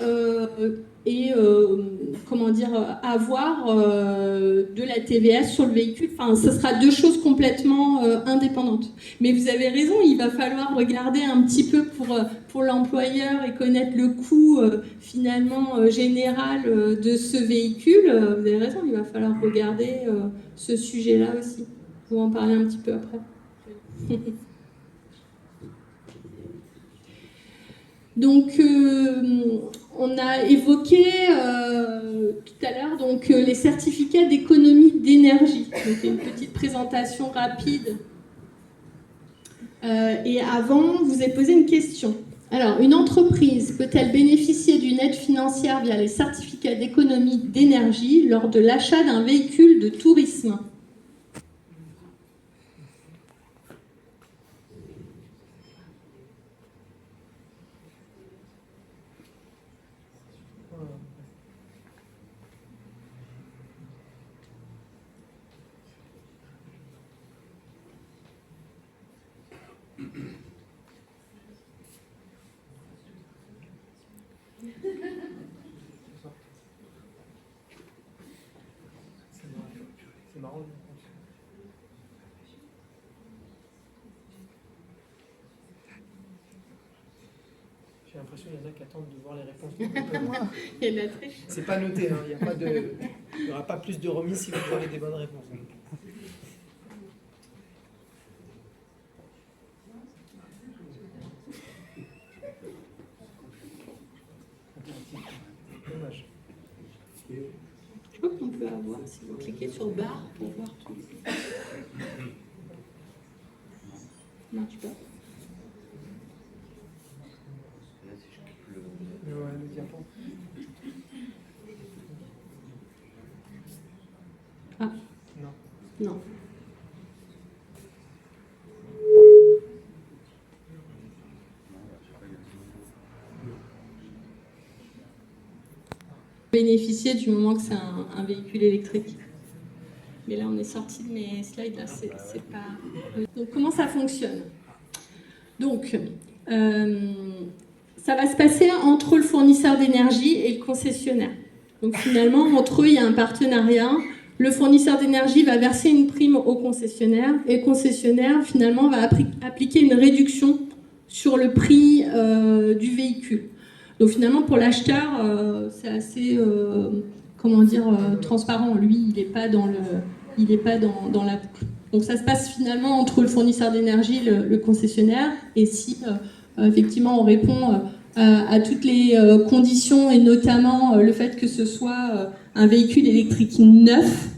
comment dire, avoir de la TVS sur le véhicule. Enfin, ce sera deux choses complètement indépendantes. Mais vous avez raison, il va falloir regarder un petit peu pour l'employeur et connaître le coût finalement général de ce véhicule. Vous avez raison, il va falloir regarder ce sujet-là aussi. On va en parler un petit peu après. Donc, on a évoqué tout à l'heure donc, les certificats d'économie d'énergie. Donc, une petite présentation rapide. Et avant, vous avez posé une question. Alors, une entreprise peut-elle bénéficier d'une aide financière via les certificats d'économie d'énergie lors de l'achat d'un véhicule de tourisme ? C'est marrant. J'ai l'impression qu'il y en a qui attendent de voir les réponses. Il y a de la triche. C'est pas noté, hein. Il n'y aura pas plus de remise si vous avez des bonnes réponses. Dommage. Je crois qu'on peut avoir, si vous cliquez sur barre pour voir tout. Ça marche pas. Le diapo. Ah. Non. Non. Bénéficier du moment que c'est un véhicule électrique. Mais là, on est sorti de mes slides, là, c'est pas... Donc, comment ça fonctionne ? Donc, ça va se passer entre le fournisseur d'énergie et le concessionnaire. Donc finalement, entre eux, il y a un partenariat. Le fournisseur d'énergie va verser une prime au concessionnaire et le concessionnaire, finalement, va appliquer une réduction sur le prix du véhicule. Donc finalement, pour l'acheteur, c'est assez, transparent. Lui, il n'est pas dans la boucle. Donc ça se passe finalement entre le fournisseur d'énergie et le concessionnaire. Et si effectivement on répond à toutes les conditions et notamment le fait que ce soit un véhicule électrique neuf,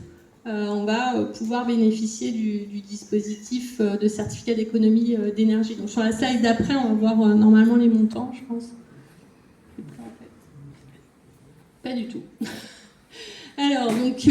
on va pouvoir bénéficier du dispositif de certificat d'économie d'énergie. Donc sur la slide d'après, on va voir normalement les montants, je pense. Pas du tout. Alors, donc,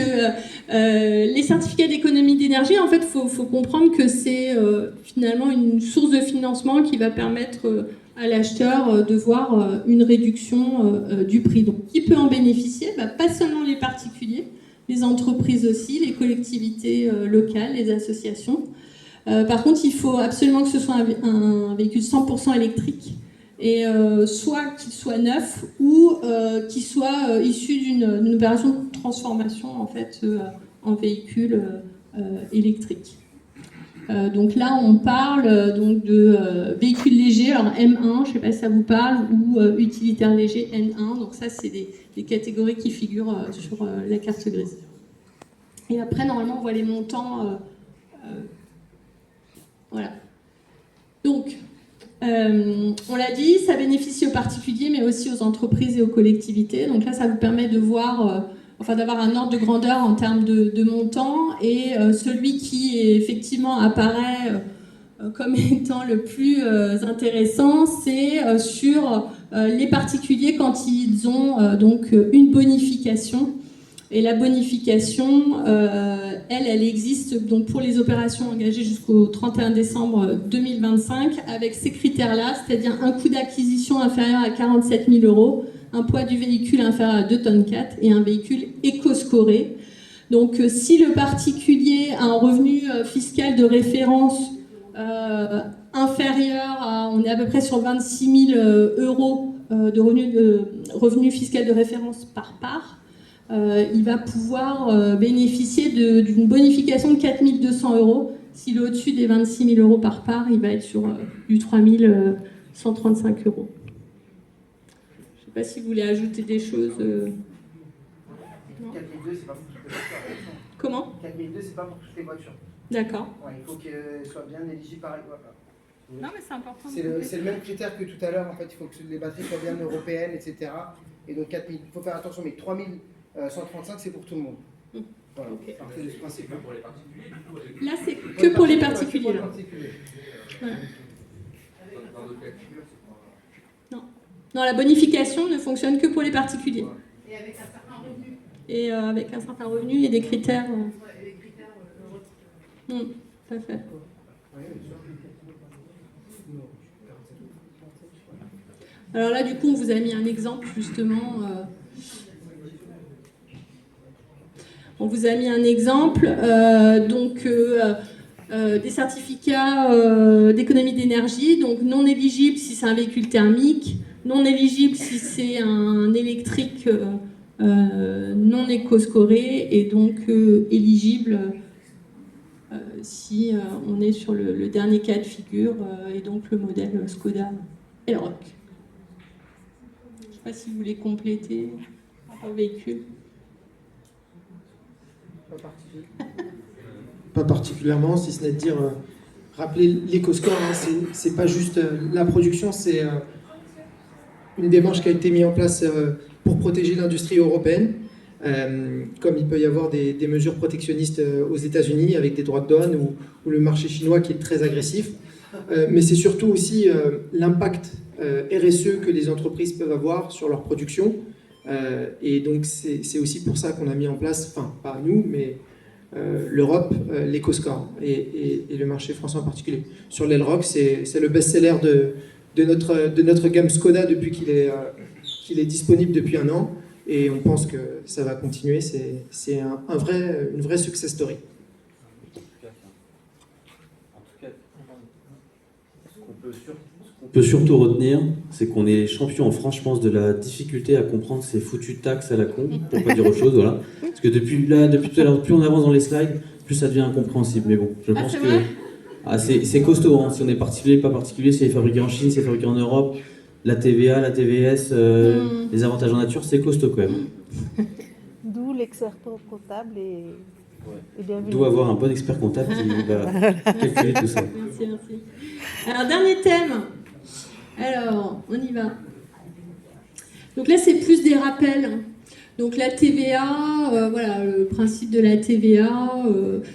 les certificats d'économie d'énergie, en fait, il faut comprendre que c'est finalement une source de financement qui va permettre à l'acheteur de voir une réduction du prix. Donc, qui peut en bénéficier? Pas seulement les particuliers, les entreprises aussi, les collectivités locales, les associations. Par contre, il faut absolument que ce soit un véhicule 100% électrique. Et soit qu'il soit neuf ou qu'il soit issu d'une opération de transformation en fait en véhicule électrique. Donc là, on parle donc de véhicules légers, alors M1, je ne sais pas si ça vous parle, ou utilitaire léger N1. Donc ça, c'est des catégories qui figurent sur la carte grise. Et après, normalement, on voit les montants. Voilà. Donc, on l'a dit, ça bénéficie aux particuliers, mais aussi aux entreprises et aux collectivités. Donc là, ça vous permet de voir, d'avoir un ordre de grandeur en termes de montant. Et celui qui effectivement apparaît comme étant le plus intéressant, c'est sur les particuliers quand ils ont donc une bonification. Et la bonification, elle existe donc pour les opérations engagées jusqu'au 31 décembre 2025 avec ces critères-là, c'est-à-dire un coût d'acquisition inférieur à 47 000 €, un poids du véhicule inférieur à 2,4 tonnes et un véhicule éco-scoré. Donc si le particulier a un revenu fiscal de référence inférieur à, on est à peu près sur 26 000 € de revenu fiscal de référence par part, il va pouvoir bénéficier d'une bonification de 4 200 €. S'il est au-dessus des 26 000 € par part, il va être sur du 3 135 €. Je ne sais pas si vous voulez ajouter des choses. Non. 4002, c'est pas pour toutes les voitures. Comment? 4002, c'est pas pour toutes les voitures. D'accord. Ouais, il faut qu'elles soient bien éligibles par voilà. Non, mais c'est important. C'est le même critère que tout à l'heure. En fait, il faut que les batteries soient bien européennes, etc. Et donc 4000, il faut faire attention, mais 3135, c'est pour tout le monde. Voilà. Okay. Partez de ce principe. Pour les particuliers, du coup, avec... Là, c'est que pour les particuliers. Là. Voilà. Dans d'autres cas de figure, c'est pas... Non, la bonification ne fonctionne que pour les particuliers. Et avec un certain revenu. Et avec un certain revenu et des critères. Et des critères Tout à fait. Alors là, du coup, on vous a mis un exemple, justement. On vous a mis un exemple, des certificats d'économie d'énergie, donc non éligible si c'est un véhicule thermique, non éligible si c'est un électrique non éco-scoré, et donc éligible si on est sur le dernier cas de figure, et donc le modèle Skoda Elroq. Je ne sais pas si vous voulez compléter un véhicule. Pas particulièrement, si ce n'est de dire, rappeler l'éco-score, hein, c'est pas juste la production, c'est une démarche qui a été mise en place pour protéger l'industrie européenne, comme il peut y avoir des mesures protectionnistes aux États-Unis avec des droits de douane ou le marché chinois qui est très agressif, mais c'est surtout aussi l'impact RSE que les entreprises peuvent avoir sur leur production. Et donc c'est aussi pour ça qu'on a mis en place, enfin pas nous, mais l'Europe, l'éco-score et le marché français en particulier. Sur l'Elroq, c'est le best-seller de notre gamme Skoda depuis qu'il est disponible depuis 1 an, et on pense que ça va continuer. C'est une vraie success story. En tout cas, ce qu'on peut qu'on peut surtout retenir, c'est qu'on est champion en France, je pense, de la difficulté à comprendre ces foutues taxes à la con, pour pas dire autre chose, voilà. Parce que depuis tout à l'heure, plus on avance dans les slides, plus ça devient incompréhensible. Mais bon, je pense que c'est costaud, hein. Si on est particulier, pas particulier, si c'est fabriqué en Chine, c'est fabriqué en Europe, la TVA, la TVS, les avantages en nature, c'est costaud quand même. D'où l'expert comptable et bienvenue. D'où avoir un bon expert comptable qui va calculer tout ça. Merci. Alors, dernier thème. Alors, on y va. Donc là, c'est plus des rappels. Donc la TVA, voilà, le principe de la TVA,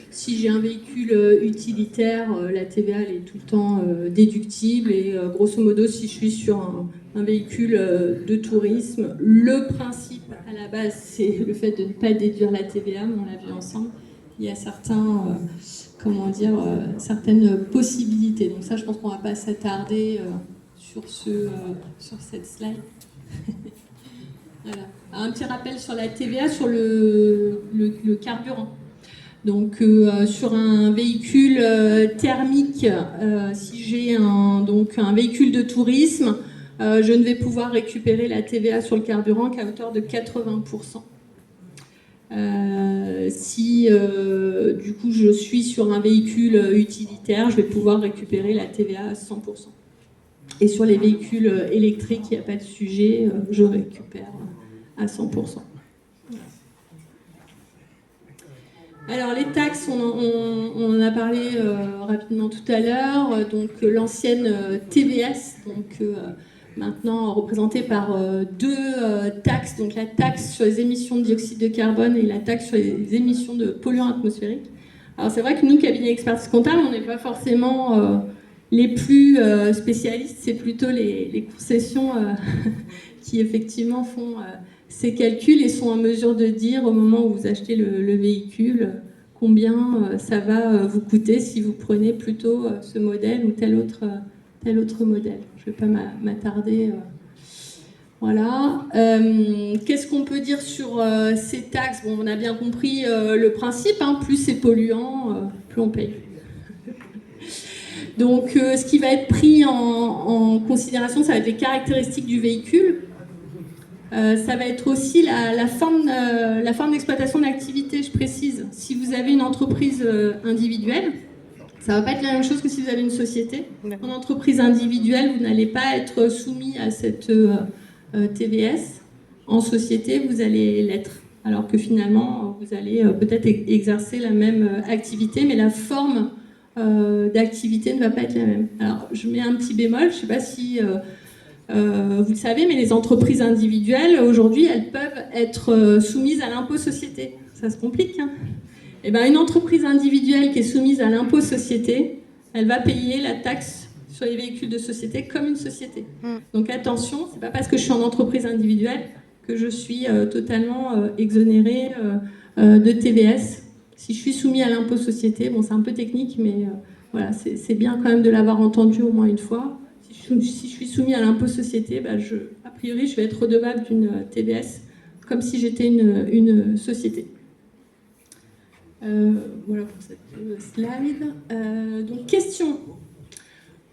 si j'ai un véhicule utilitaire, la TVA elle est tout le temps déductible et grosso modo, si je suis sur un véhicule de tourisme, le principe à la base, c'est le fait de ne pas déduire la TVA, mais on l'a vu ensemble. Il y a certaines possibilités. Donc ça, je pense qu'on ne va pas s'attarder sur cette slide. Voilà. Un petit rappel sur la TVA, sur le carburant. Donc sur un véhicule thermique, si j'ai un véhicule de tourisme, je ne vais pouvoir récupérer la TVA sur le carburant qu'à hauteur de 80%. Si du coup je suis sur un véhicule utilitaire, je vais pouvoir récupérer la TVA à 100%. Et sur les véhicules électriques, il n'y a pas de sujet, je récupère à 100%. Alors les taxes, on en a parlé rapidement tout à l'heure. Donc l'ancienne TVS, maintenant représentée par deux taxes, donc la taxe sur les émissions de dioxyde de carbone et la taxe sur les émissions de polluants atmosphériques. Alors c'est vrai que nous, cabinet d'expertise comptable, on n'est pas forcément les plus spécialistes, c'est plutôt les concessions qui effectivement font ces calculs et sont en mesure de dire au moment où vous achetez le véhicule combien ça va vous coûter si vous prenez plutôt ce modèle ou tel autre modèle. Je ne vais pas m'attarder. Voilà. Qu'est-ce qu'on peut dire sur ces taxes? Bon, on a bien compris le principe, hein, plus c'est polluant, plus on paye. Donc, ce qui va être pris en considération, ça va être les caractéristiques du véhicule. Ça va être aussi la forme d'exploitation d'activité, je précise. Si vous avez une entreprise individuelle, ça ne va pas être la même chose que si vous avez une société. En entreprise individuelle, vous n'allez pas être soumis à cette TVS. En société, vous allez l'être. Alors que finalement, vous allez peut-être exercer la même activité, mais la forme d'activité ne va pas être la même. Alors, je mets un petit bémol, je ne sais pas si vous le savez, mais les entreprises individuelles, aujourd'hui, elles peuvent être soumises à l'impôt société. Ça se complique, hein. Et bien, une entreprise individuelle qui est soumise à l'impôt société, elle va payer la taxe sur les véhicules de société comme une société. Donc attention, c'est pas parce que je suis en entreprise individuelle que je suis totalement exonérée de TVS. Si je suis soumis à l'impôt société, bon, c'est un peu technique, mais voilà, c'est bien quand même de l'avoir entendu au moins une fois. Si je suis soumis à l'impôt société, bah, a priori, je vais être redevable d'une TVS comme si j'étais une société. Voilà pour cette slide. Donc, question.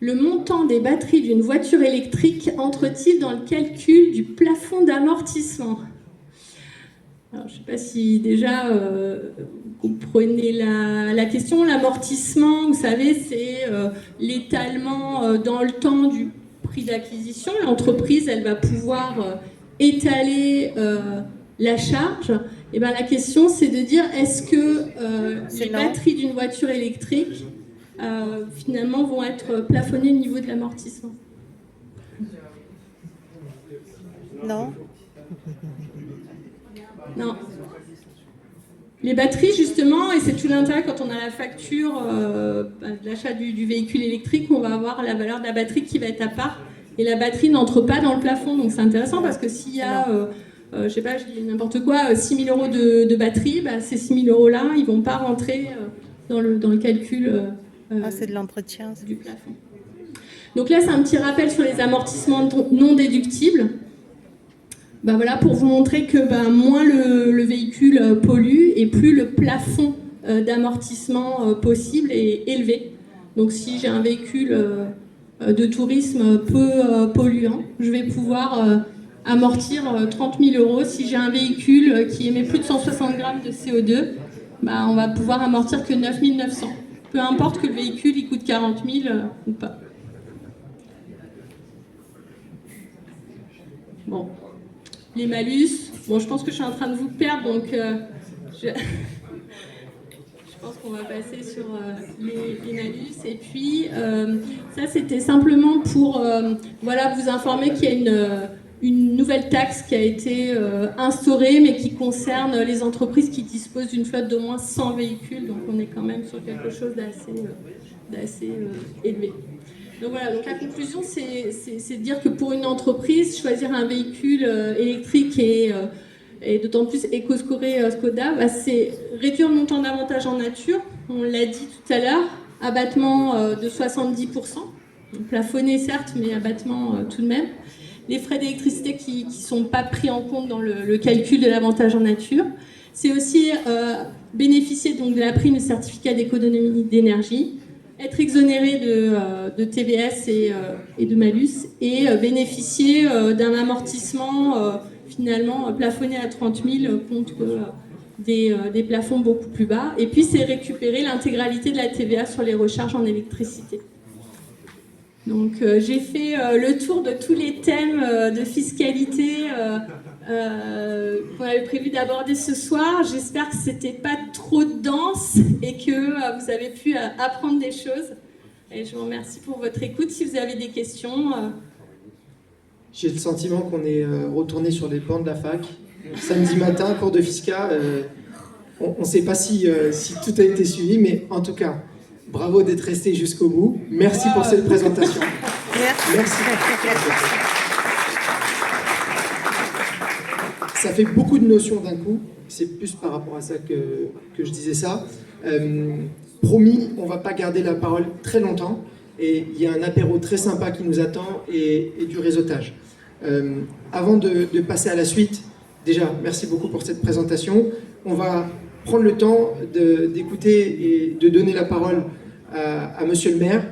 Le montant des batteries d'une voiture électrique entre-t-il dans le calcul du plafond d'amortissement? Alors, je ne sais pas si déjà vous comprenez la question. L'amortissement, vous savez, c'est l'étalement dans le temps du prix d'acquisition. L'entreprise, elle va pouvoir étaler la charge. Et ben, la question, c'est de dire, est-ce que les batteries d'une voiture électrique, finalement, vont être plafonnées au niveau de l'amortissement? Non. Non. Les batteries, justement, et c'est tout l'intérêt quand on a la facture de l'achat du véhicule électrique, on va avoir la valeur de la batterie qui va être à part. Et la batterie n'entre pas dans le plafond. Donc c'est intéressant parce que s'il y a, je sais pas, je dis n'importe quoi, 6 000 € de batterie, bah, ces 6 000 € là, ils ne vont pas rentrer dans le calcul c'est de l'entretien du plafond. Donc là, c'est un petit rappel sur les amortissements non déductibles. Ben voilà, pour vous montrer que moins le véhicule pollue et plus le plafond d'amortissement possible est élevé. Donc si j'ai un véhicule de tourisme peu polluant. Je vais pouvoir amortir 30 000 euros. Si j'ai un véhicule qui émet plus de 160 grammes de CO2, bah, on va pouvoir amortir que 9 900. Peu importe que le véhicule il coûte 40 000 ou pas. Bon, les malus. Bon, je pense que je suis en train de vous perdre, donc je pense qu'on va passer sur les malus. Et puis, ça, c'était simplement pour voilà, vous informer qu'il y a une nouvelle taxe qui a été instaurée, mais qui concerne les entreprises qui disposent d'une flotte d'au moins 100 véhicules. Donc, on est quand même sur quelque chose d'assez élevé. Donc voilà, donc la conclusion, c'est de dire que pour une entreprise, choisir un véhicule électrique et d'autant plus éco-scoré Skoda, bah, c'est réduire le montant d'avantage en nature, on l'a dit tout à l'heure, abattement de 70%, plafonné certes, mais abattement tout de même. Les frais d'électricité qui ne sont pas pris en compte dans le calcul de l'avantage en nature. C'est aussi bénéficier donc, de la prime de certificat d'économie d'énergie, être exonéré de TVS et de malus, et bénéficier d'un amortissement finalement plafonné à 30 000 contre des plafonds beaucoup plus bas. Et puis c'est récupérer l'intégralité de la TVA sur les recharges en électricité. Donc j'ai fait le tour de tous les thèmes de fiscalité qu'on avait prévu d'aborder ce soir. J'espère que c'était pas trop dense et que vous avez pu apprendre des choses. Et je vous remercie pour votre écoute. Si vous avez des questions... J'ai le sentiment qu'on est retourné sur les bancs de la fac. Samedi matin, cours de Fisca. On ne sait pas si tout a été suivi, mais en tout cas, bravo d'être resté jusqu'au bout. Merci pour cette présentation. Merci. Ça fait beaucoup de notions d'un coup. C'est plus par rapport à ça que je disais ça. Promis, on ne va pas garder la parole très longtemps. Et il y a un apéro très sympa qui nous attend et du réseautage. Avant de passer à la suite, déjà, merci beaucoup pour cette présentation. On va prendre le temps d'écouter et de donner la parole à Monsieur le maire,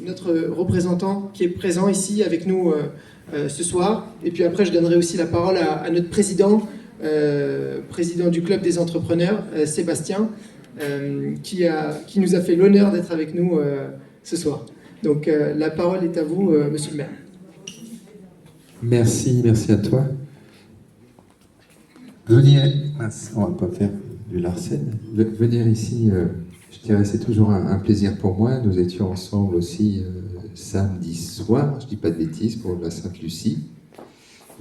notre représentant qui est présent ici avec nous ce soir. Et puis après, je donnerai aussi la parole à notre président du Club des entrepreneurs, Sébastien, qui nous a fait l'honneur d'être avec nous ce soir. Donc la parole est à vous, Monsieur le maire. Merci à toi. Venir, on va pas faire du Larsen. Venir ici, je dirais, c'est toujours un plaisir pour moi. Nous étions ensemble aussi samedi soir, je dis pas de bêtises, pour la Sainte-Lucie.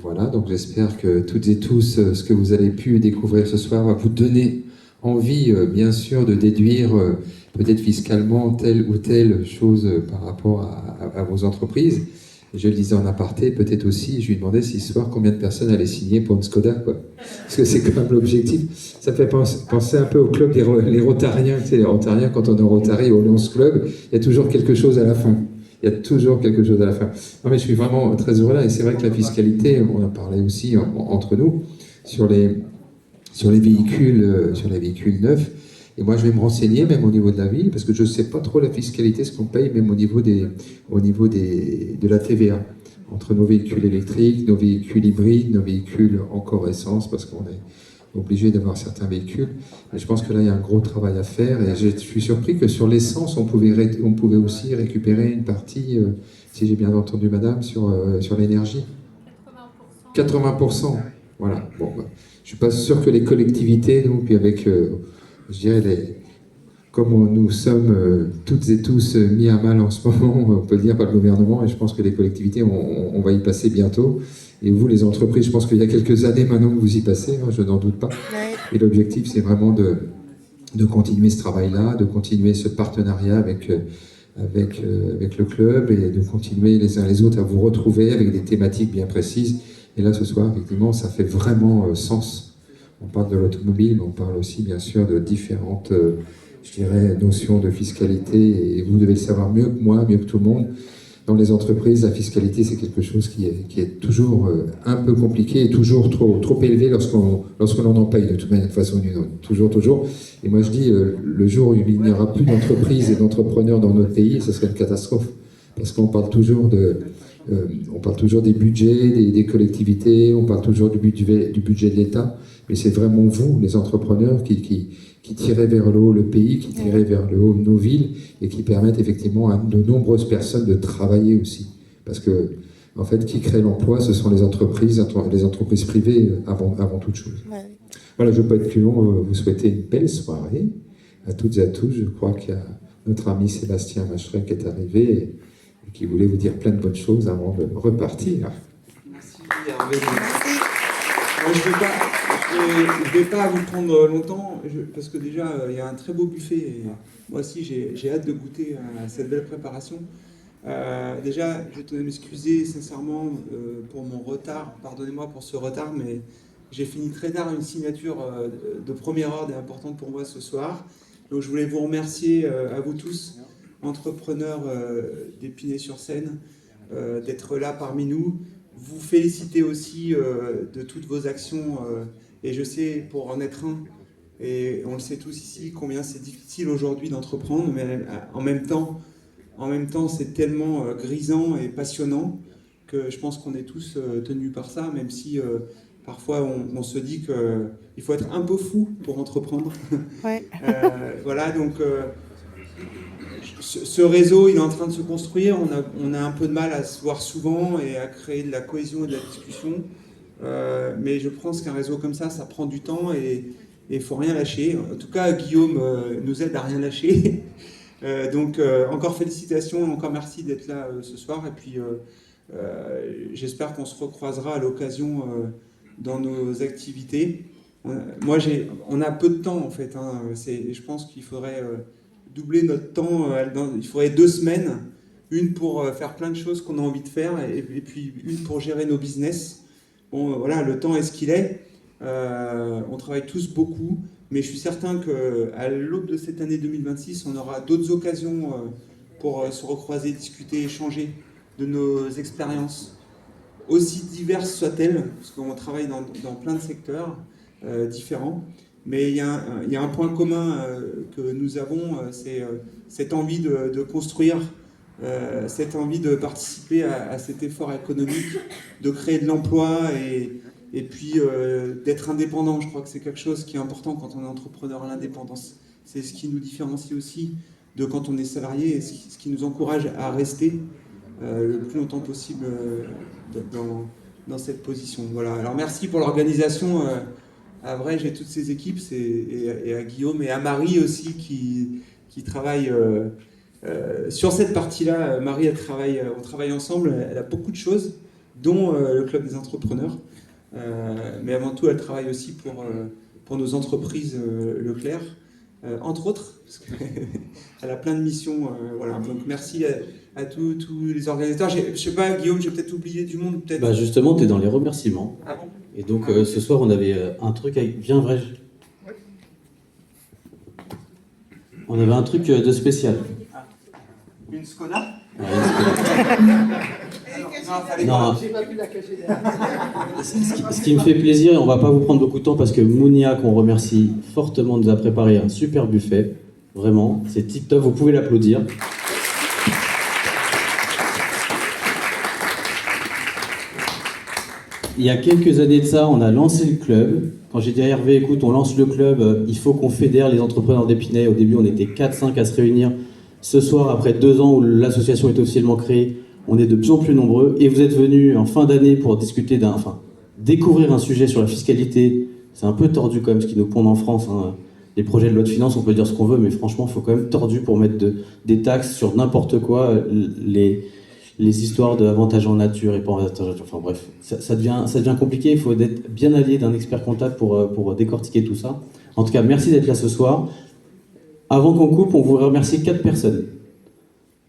Voilà, donc j'espère que toutes et tous, ce que vous avez pu découvrir ce soir va vous donner envie, bien sûr, de déduire peut-être fiscalement telle ou telle chose par rapport à vos entreprises. Je le disais en aparté, peut-être aussi, je lui demandais ce soir combien de personnes allaient signer pour une Skoda, quoi. Parce que c'est quand même l'objectif. Ça fait penser un peu au club les Rotariens. Tu sais, les Rotariens, quand on est au Rotary, au Lions Club, il y a toujours quelque chose à la fin. Il y a toujours quelque chose à la fin. Non, mais je suis vraiment très heureux là. Et c'est vrai que la fiscalité, on en parlait aussi entre nous, sur les véhicules neufs. Et moi, je vais me renseigner, même au niveau de la ville, parce que je ne sais pas trop la fiscalité, ce qu'on paye, même au niveau de la TVA, entre nos véhicules électriques, nos véhicules hybrides, nos véhicules encore essence, parce qu'on est obligé d'avoir certains véhicules. Mais je pense que là, il y a un gros travail à faire. Et je suis surpris que sur l'essence, on pouvait aussi récupérer une partie, si j'ai bien entendu madame, sur l'énergie. 80%. Voilà. Bon, bah, je ne suis pas sûr que les collectivités, nous, puis avec... je dirais, comme nous sommes toutes et tous mis à mal en ce moment, on peut le dire par le gouvernement, et je pense que les collectivités, on va y passer bientôt. Et vous, les entreprises, je pense qu'il y a quelques années maintenant que vous y passez, hein, je n'en doute pas. Et l'objectif, c'est vraiment de continuer ce travail-là, de continuer ce partenariat avec le club, et de continuer les uns les autres à vous retrouver avec des thématiques bien précises. Et là, ce soir, effectivement, ça fait vraiment sens. On parle de l'automobile, mais on parle aussi, bien sûr, de différentes, je dirais, notions de fiscalité. Et vous devez le savoir mieux que moi, mieux que tout le monde. Dans les entreprises, la fiscalité, c'est quelque chose qui est toujours un peu compliqué et toujours trop élevé lorsqu'on en paye, de toute manière, de façon ou d'une autre. Toujours. Et moi, je dis, le jour où il n'y aura plus d'entreprises et d'entrepreneurs dans notre pays, ce serait une catastrophe. Parce qu'on parle toujours des budgets, des collectivités, on parle toujours du budget de l'État, mais c'est vraiment vous, les entrepreneurs, qui tirez vers le haut le pays, qui tirez vers le haut nos villes, et qui permettent effectivement à de nombreuses personnes de travailler aussi. Parce que, en fait, qui crée l'emploi, ce sont les entreprises privées avant toute chose. Ouais. Voilà, je ne veux pas être plus long, vous souhaiter une belle soirée à toutes et à tous. Je crois qu'il y a notre ami Sébastien Macheret qui est arrivé et qui voulait vous dire plein de bonnes choses avant de repartir. Merci Hervé. Moi, je vais pas vous prendre longtemps, parce que déjà, il y a un très beau buffet. Et moi aussi, j'ai hâte de goûter à cette belle préparation. Déjà, je tenais à m'excuser sincèrement pour mon retard. Pardonnez-moi pour ce retard, mais j'ai fini très tard une signature de premier ordre et importante pour moi ce soir. Donc, je voulais vous remercier à vous tous, entrepreneurs d'Épinay-sur-Seine, d'être là parmi nous. Vous féliciter aussi de toutes vos actions. Et je sais, pour en être un, et on le sait tous ici, combien c'est difficile aujourd'hui d'entreprendre, mais en même temps, c'est tellement grisant et passionnant que je pense qu'on est tous tenus par ça, même si parfois on se dit qu'il faut être un peu fou pour entreprendre. Ouais. Voilà, donc ce réseau, il est en train de se construire. On a un peu de mal à se voir souvent et à créer de la cohésion et de la discussion. Mais je pense qu'un réseau comme ça prend du temps et il ne faut rien lâcher. En tout cas, Guillaume nous aide à rien lâcher. Donc, encore félicitations, encore merci d'être là ce soir. Et puis, j'espère qu'on se recroisera à l'occasion dans nos activités. On a peu de temps, en fait. Je pense qu'il faudrait doubler notre temps. Il faudrait 2 semaines. Une pour faire plein de choses qu'on a envie de faire et puis une pour gérer nos business. Bon, voilà, le temps est ce qu'il est. On travaille tous beaucoup, mais je suis certain qu'à l'aube de cette année 2026, on aura d'autres occasions pour se recroiser, discuter, échanger de nos expériences, aussi diverses soient-elles, parce qu'on travaille dans plein de secteurs différents. Mais il y a un point commun que nous avons, c'est cette envie de construire, cette envie de participer à cet effort économique, de créer de l'emploi et puis d'être indépendant. Je crois que c'est quelque chose qui est important quand on est entrepreneur, l'indépendance. C'est ce qui nous différencie aussi de quand on est salarié et ce qui nous encourage à rester le plus longtemps possible dans cette position. Voilà. Alors merci pour l'organisation. À vrai, j'ai toutes ces équipes et à Guillaume et à Marie aussi qui travaille sur cette partie-là. Marie, on travaille ensemble. Elle a beaucoup de choses, dont le Club des entrepreneurs. Mais avant tout, elle travaille aussi pour nos entreprises Leclerc, entre autres, parce qu'elle a plein de missions. Voilà. Donc merci à tous les organisateurs. Je ne sais pas, Guillaume, j'ai peut-être oublié du monde. Peut-être. Bah justement, tu es dans les remerciements. Ah bon ? Et donc ce soir, on avait un truc avec... Viens, vrai. On avait un truc de spécial. Ah. Une Skoda ? Ouais, non, J'ai pas pu la cacher ce qui me fait plaisir, et on va pas vous prendre beaucoup de temps parce que Mounia, qu'on remercie fortement, nous a préparé un super buffet. Vraiment, c'est tip top, vous pouvez l'applaudir. Il y a quelques années de ça, on a lancé le club. Quand j'ai dit à Hervé, écoute, on lance le club, il faut qu'on fédère les entrepreneurs d'Épinay. Au début, on était 4-5 à se réunir. Ce soir, après 2 ans où l'association est officiellement créée, on est de plus en plus nombreux. Et vous êtes venus en fin d'année pour discuter découvrir un sujet sur la fiscalité. C'est un peu tordu quand même ce qui nous pond en France. Hein. Les projets de loi de finances, on peut dire ce qu'on veut, mais franchement, il faut quand même tordu pour mettre des taxes sur n'importe quoi. Les histoires d'avantages en nature et pas avantages en nature. Enfin bref, ça devient compliqué. Il faut être bien allié d'un expert comptable pour décortiquer tout ça. En tout cas, merci d'être là ce soir. Avant qu'on coupe, on voudrait remercier 4 personnes.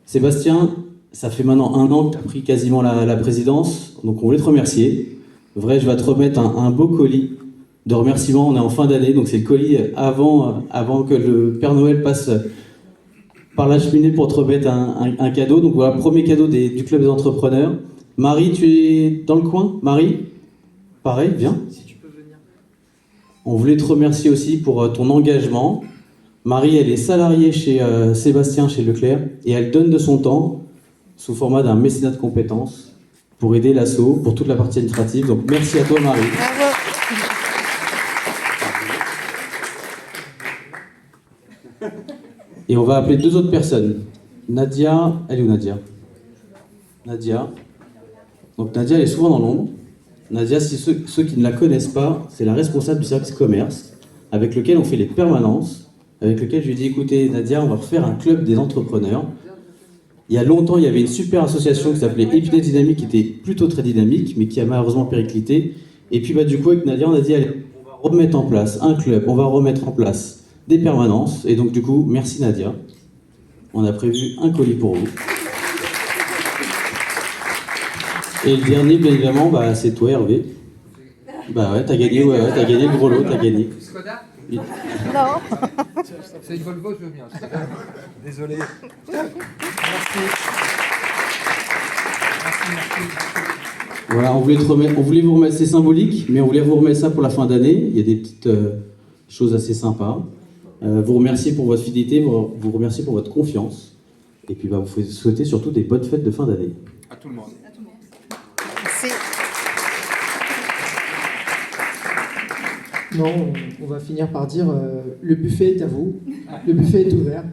Sébastien, ça fait maintenant 1 an que tu as pris quasiment la présidence, donc on voulait te remercier. Vrai, je vais te remettre un beau colis de remerciements. On est en fin d'année, donc c'est le colis avant que le Père Noël passe par la cheminée pour te remettre un cadeau. Donc voilà, premier cadeau du Club des entrepreneurs. Marie, tu es dans le coin ? Marie ? Pareil, viens. Si tu peux venir. On voulait te remercier aussi pour ton engagement. Marie, elle est salariée chez Sébastien, chez Leclerc, et elle donne de son temps. sous format d'un mécénat de compétences pour aider l'asso pour toute la partie administrative. Donc merci à toi Marie. Bravo. Et on va appeler 2 autres personnes. Nadia, elle est où Nadia? Nadia. Donc Nadia, elle est souvent dans l'ombre. Nadia, si ceux qui ne la connaissent pas, c'est la responsable du service commerce, avec lequel on fait les permanences, avec lequel je lui ai dit, écoutez Nadia, on va refaire un club des entrepreneurs. Il y a longtemps, il y avait une super association qui s'appelait Épinay Dynamique, qui était plutôt très dynamique, mais qui a malheureusement périclité. Et puis du coup, avec Nadia, on a dit, allez, on va remettre en place un club, on va remettre en place des permanences. Et donc du coup, merci Nadia. On a prévu un colis pour vous. Et le dernier, bien évidemment, bah, c'est toi Hervé. Bah ouais, t'as gagné, t'as gagné le gros lot, t'as gagné. Skoda? Non. C'est une Volvo, je veux bien. Désolé. Voilà, on voulait vous remettre, c'est symbolique, mais on voulait vous remettre ça pour la fin d'année. Il y a des petites choses assez sympas. Vous remercier pour votre fidélité, vous remercier pour votre confiance. Et puis bah, vous souhaiter surtout des bonnes fêtes de fin d'année. À tout le monde. Merci. Non, on va finir par dire le buffet est à vous, le buffet est ouvert,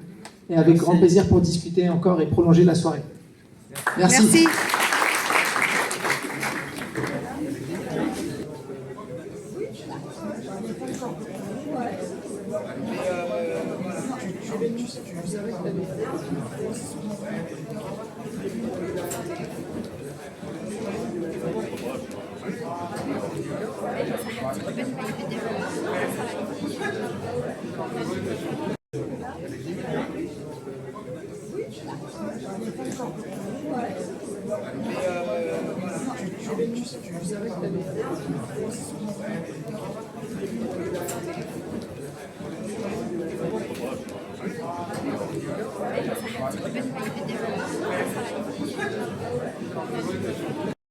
et avec grand plaisir pour discuter encore et prolonger la soirée. Merci. Merci.